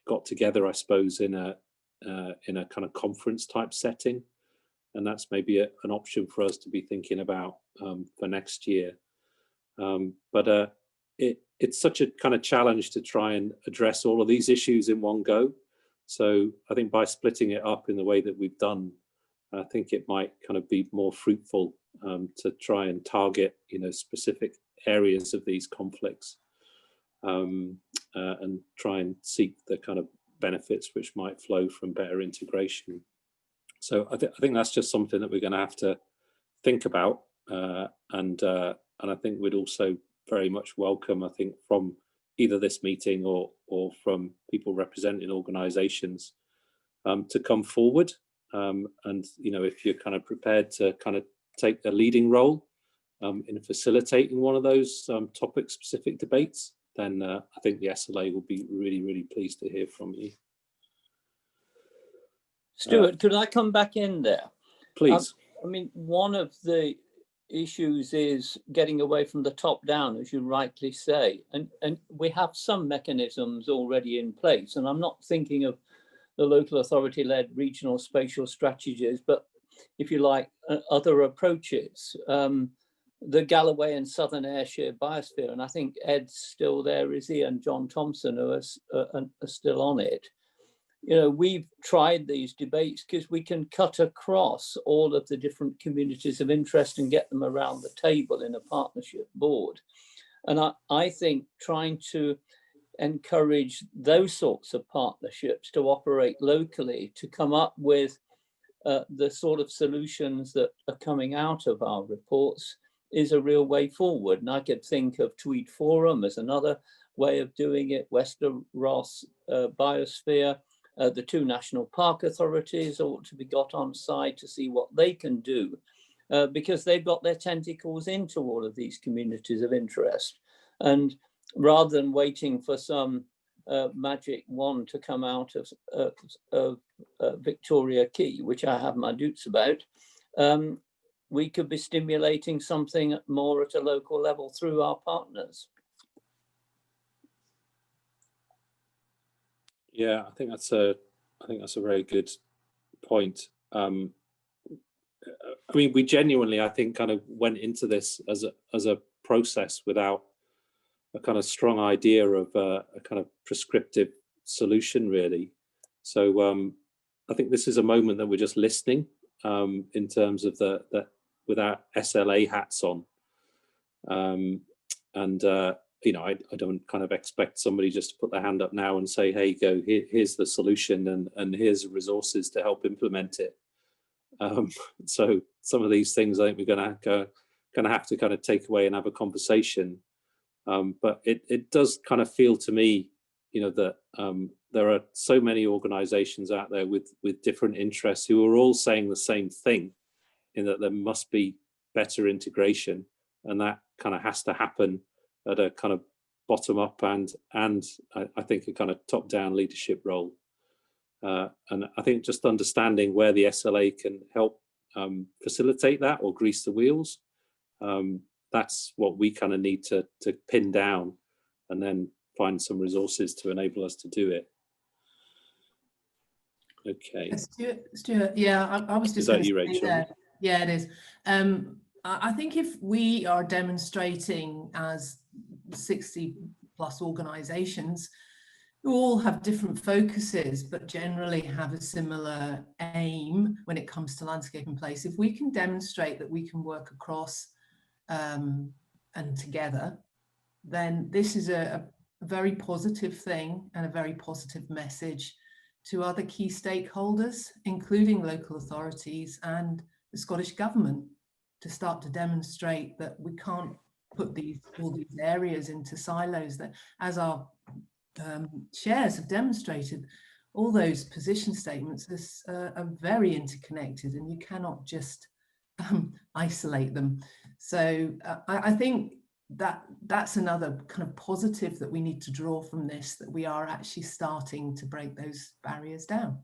got together, I suppose, in a kind of conference type setting, and that's maybe an option for us to be thinking about for next year. But it's such a kind of challenge to try and address all of these issues in one go. So I think by splitting it up in the way that we've done, I think it might kind of be more fruitful to try and target, specific areas of these conflicts, and try and seek the kind of benefits which might flow from better integration. So I think that's just something that we're going to have to think about, and I think we'd also very much welcome, I think, from either this meeting or from people representing organisations to come forward. And if you're kind of prepared to kind of take a leading role in facilitating one of those topic-specific debates, then I think the SLA will be really, really pleased to hear from you. Stuart, could I come back in there? Please. I mean, one of the issues is getting away from the top down, as you rightly say, and we have some mechanisms already in place, and I'm not thinking of the local authority-led regional spatial strategies, but if you like, other approaches. The Galloway and Southern Ayrshire Biosphere, and I think Ed's still there, is he, and John Thompson, who are still on it. We've tried these debates because we can cut across all of the different communities of interest and get them around the table in a partnership board. And I think trying to encourage those sorts of partnerships to operate locally, to come up with the sort of solutions that are coming out of our reports is a real way forward. And I could think of Tweed Forum as another way of doing it, Wester Ross Biosphere. The two national park authorities ought to be got on side to see what they can do, because they've got their tentacles into all of these communities of interest. And rather than waiting for some magic wand to come out of Victoria Key, which I have my doubts about, we could be stimulating something more at a local level through our partners. Yeah, I think that's a very good point. I mean, we genuinely, I think, kind of went into this as a process without a kind of strong idea of a kind of prescriptive solution, really. So I think this is a moment that we're just listening in terms of the with our SLA hats on, and I don't kind of expect somebody just to put their hand up now and say, hey, here's the solution and here's the resources to help implement it. So some of these things I think we're going to have to kind of take away and have a conversation. But it does kind of feel to me, that there are so many organizations out there with different interests who are all saying the same thing, in that there must be better integration, and that kind of has to happen at a kind of bottom up and I think a kind of top down leadership role. And I think just understanding where the SLA can help facilitate that or grease the wheels, that's what we kind of need to pin down, and then find some resources to enable us to do it. Okay. Stuart, yeah, I was just going to say Rachel? there. Yeah, it is. I think if we are demonstrating as 60 plus organisations who all have different focuses but generally have a similar aim when it comes to landscape and place, if we can demonstrate that we can work across and together, then this is a very positive thing and a very positive message to other key stakeholders, including local authorities and the Scottish Government, to start to demonstrate that we can't put all these areas into silos, that as our chairs have demonstrated, all those position statements are very interconnected, and you cannot just isolate them. So I think that's another kind of positive that we need to draw from this, that we are actually starting to break those barriers down.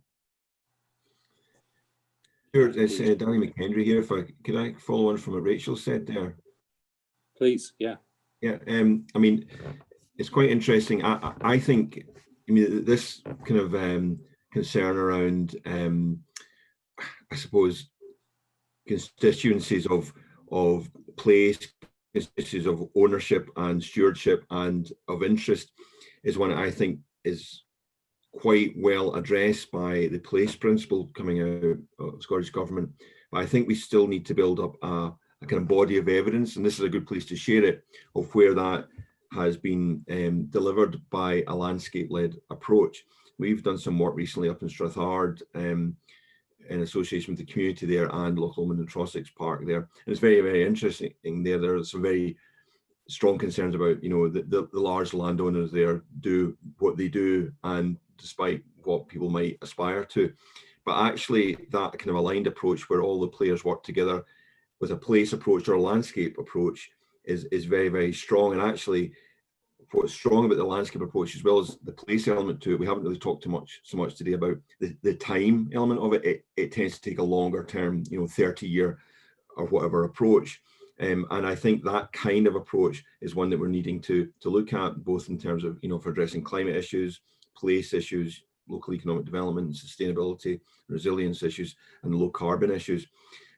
Sure, it's Danny McHenry here. Could I follow on from what Rachel said there? Please, yeah. Yeah, I mean, it's quite interesting. I think, I mean, this kind of concern around, I suppose, constituencies of place, constituencies of ownership and stewardship and of interest is one I think is quite well addressed by the place principle coming out of Scottish Government. But I think we still need to build up a kind of body of evidence, and this is a good place to share it, of where that has been delivered by a landscape-led approach. We've done some work recently up in Strathard in association with the community there and Loch Lomond and Trossachs Park there. And it's very, very interesting there. There are some very strong concerns about, you know, the large landowners there do what they do, and despite what people might aspire to. But actually that kind of aligned approach where all the players work together with a place approach or a landscape approach is very, very strong. And actually what's strong about the landscape approach as well as the place element to it, we haven't really talked so much today about the time element of it. It tends to take a longer term, you know, 30-year or whatever approach. And I think that kind of approach is one that we're needing to look at, both in terms of, you know, for addressing climate issues, place issues, local economic development, sustainability, resilience issues, and low carbon issues.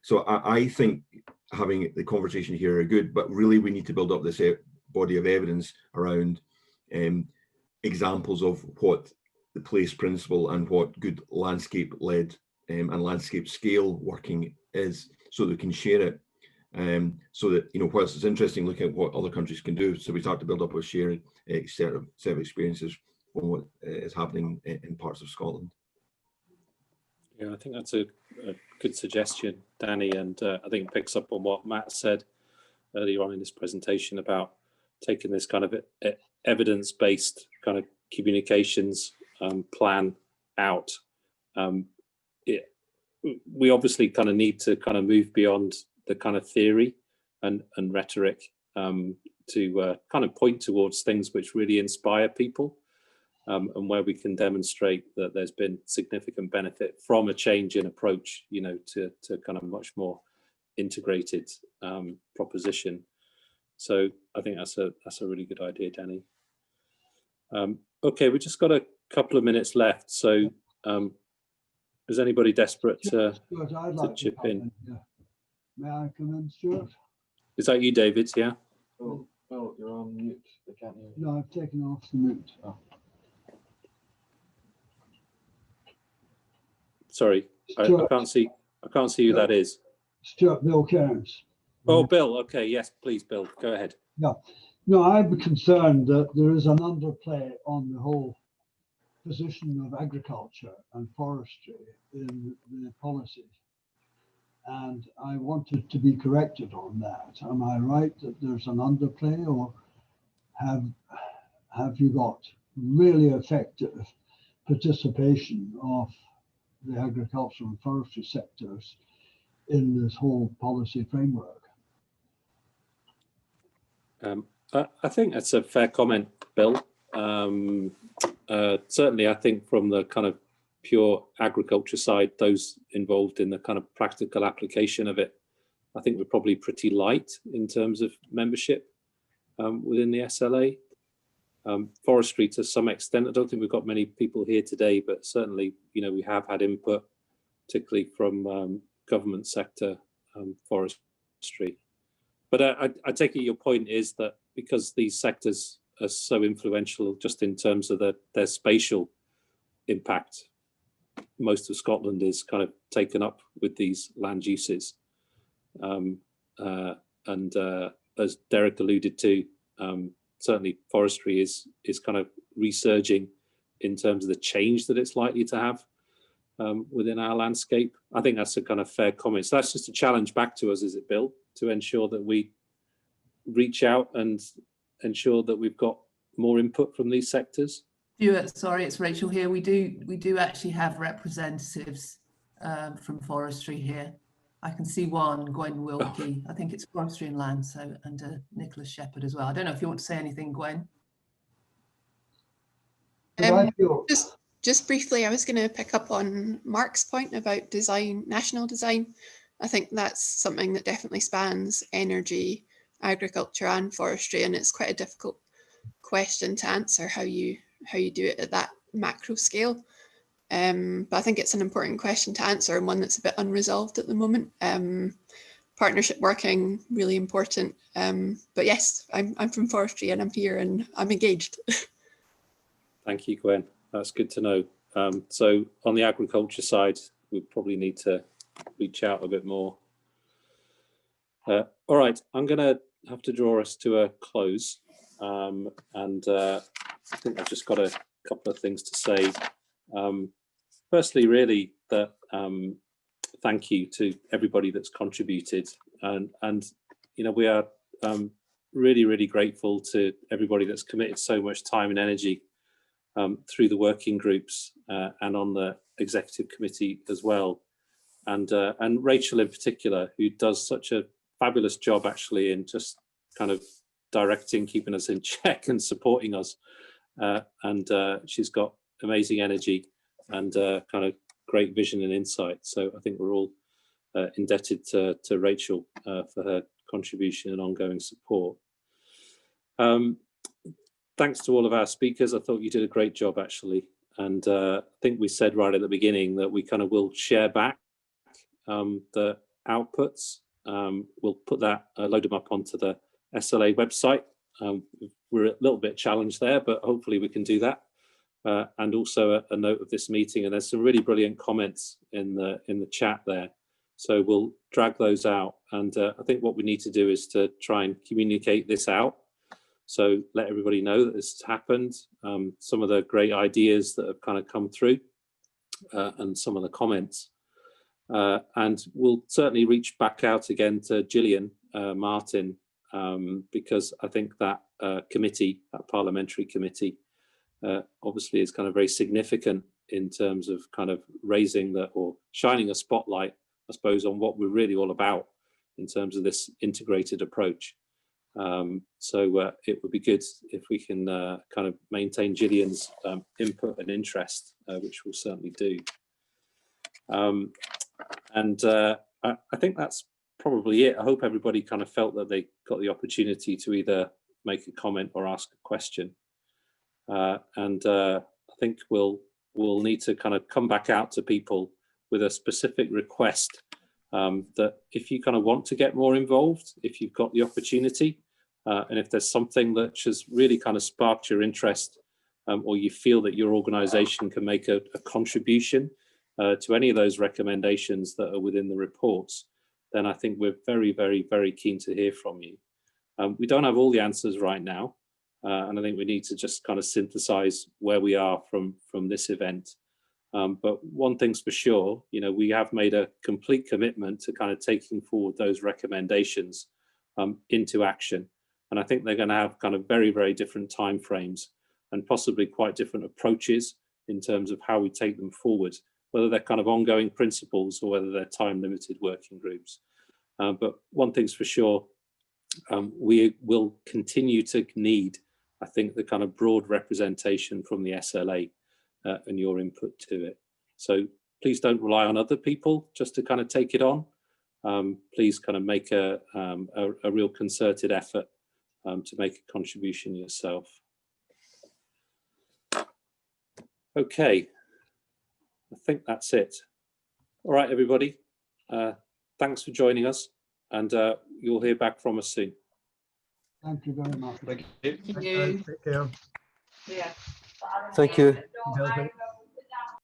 So I think having the conversation here are good, but really we need to build up this body of evidence around examples of what the place principle and what good landscape-led and landscape scale working is, so that we can share it. So that, you know, whilst it's interesting looking at what other countries can do, so we start to build up a shared set of experiences on what is happening in parts of Scotland. Yeah, I think that's a good suggestion, Danny, and I think it picks up on what Matt said earlier on in this presentation about taking this kind of evidence-based kind of communications plan out. We obviously kind of need to kind of move beyond the kind of theory and rhetoric to kind of point towards things which really inspire people, and where we can demonstrate that there's been significant benefit from a change in approach, you know, to kind of much more integrated proposition. So I think that's a really good idea, Danny. Okay, we've just got a couple of minutes left, so is anybody desperate to chip in? May I come in, Stuart? Is that you, David? Yeah. Oh, you're on mute. I can't hear you. No, I've taken off the mute. Oh. Sorry, I can't see. I can't see who that is. Stuart, Bill Cairns. Oh, Bill. Okay, yes, please, Bill. Go ahead. Yeah. No, I'm concerned that there is an underplay on the whole position of agriculture and forestry in the policies. And I wanted to be corrected on that. Am I right that there's an underplay, or have you got really effective participation of the agricultural and forestry sectors in this whole policy framework? I think that's a fair comment, Bill. Certainly, I think from the kind of pure agriculture side, those involved in the kind of practical application of it, I think we're probably pretty light in terms of membership within the SLA. Forestry to some extent, I don't think we've got many people here today, but certainly, you know, we have had input, particularly from government sector forestry. But I take it your point is that because these sectors are so influential just in terms of their spatial impact, most of Scotland is kind of taken up with these land uses. And as Derek alluded to, certainly forestry is kind of resurging in terms of the change that it's likely to have within our landscape. I think that's a kind of fair comment. So that's just a challenge back to us, is it, Bill, to ensure that we reach out and ensure that we've got more input from these sectors? Stuart, sorry, it's Rachel here. We do actually have representatives from forestry here. I can see one, Gwen Wilkie. I think it's Forestry and Land, so, and Nicholas Shepherd as well. I don't know if you want to say anything, Gwen. Just briefly, I was going to pick up on Mark's point about design, national design. I think that's something that definitely spans energy, agriculture and forestry, and it's quite a difficult question to answer how you do it at that macro scale. But I think it's an important question to answer and one that's a bit unresolved at the moment. Partnership working, really important. But yes, I'm from forestry and I'm here and I'm engaged. Thank you, Gwen. That's good to know. So on the agriculture side, we probably need to reach out a bit more. All right, I'm going to have to draw us to a close. I think I've just got a couple of things to say. Firstly, really, that thank you to everybody that's contributed. And you know, we are really, really grateful to everybody that's committed so much time and energy through the working groups and on the executive committee as well, and Rachel in particular, who does such a fabulous job actually in just kind of directing, keeping us in check and supporting us, and she's got amazing energy and kind of great vision and insight. So I think we're all indebted to Rachel for her contribution and ongoing support. Thanks to all of our speakers. I thought you did a great job actually. And I think we said right at the beginning that we kind of will share back the outputs. We'll put that, load them up onto the SLA website. We're a little bit challenged there, but hopefully we can do that. And also a note of this meeting. And there's some really brilliant comments in the chat there. So we'll drag those out. And I think what we need to do is to try and communicate this out. So let everybody know that this has happened, some of the great ideas that have kind of come through and some of the comments. And we'll certainly reach back out again to Gillian Martin, because I think that committee, that parliamentary committee, obviously is kind of very significant in terms of kind of raising or shining a spotlight, I suppose, on what we're really all about in terms of this integrated approach. So it would be good if we can kind of maintain Gillian's input and interest, which we'll certainly do. I think that's probably it. I hope everybody kind of felt that they got the opportunity to either make a comment or ask a question. I think we'll need to kind of come back out to people with a specific request that if you kind of want to get more involved, if you've got the opportunity, and if there's something that has really kind of sparked your interest, or you feel that your organization can make a contribution to any of those recommendations that are within the reports, then I think we're very, very, very keen to hear from you. We don't have all the answers right now, and I think we need to just kind of synthesize where we are from this event. But one thing's for sure, you know, we have made a complete commitment to kind of taking forward those recommendations into action. And I think they're going to have kind of very, very different timeframes and possibly quite different approaches in terms of how we take them forward, whether they're kind of ongoing principles or whether they're time-limited working groups. But one thing's for sure, we will continue to need, I think, the kind of broad representation from the SLA and your input to it. So please don't rely on other people just to kind of take it on. Please kind of make a real concerted effort to make a contribution yourself. Okay, I think that's it. All right, everybody. Thanks for joining us, and you'll hear back from us soon. Thank you very much. Thank you. Thank you. Take care. Yeah. Thank you. Delphi.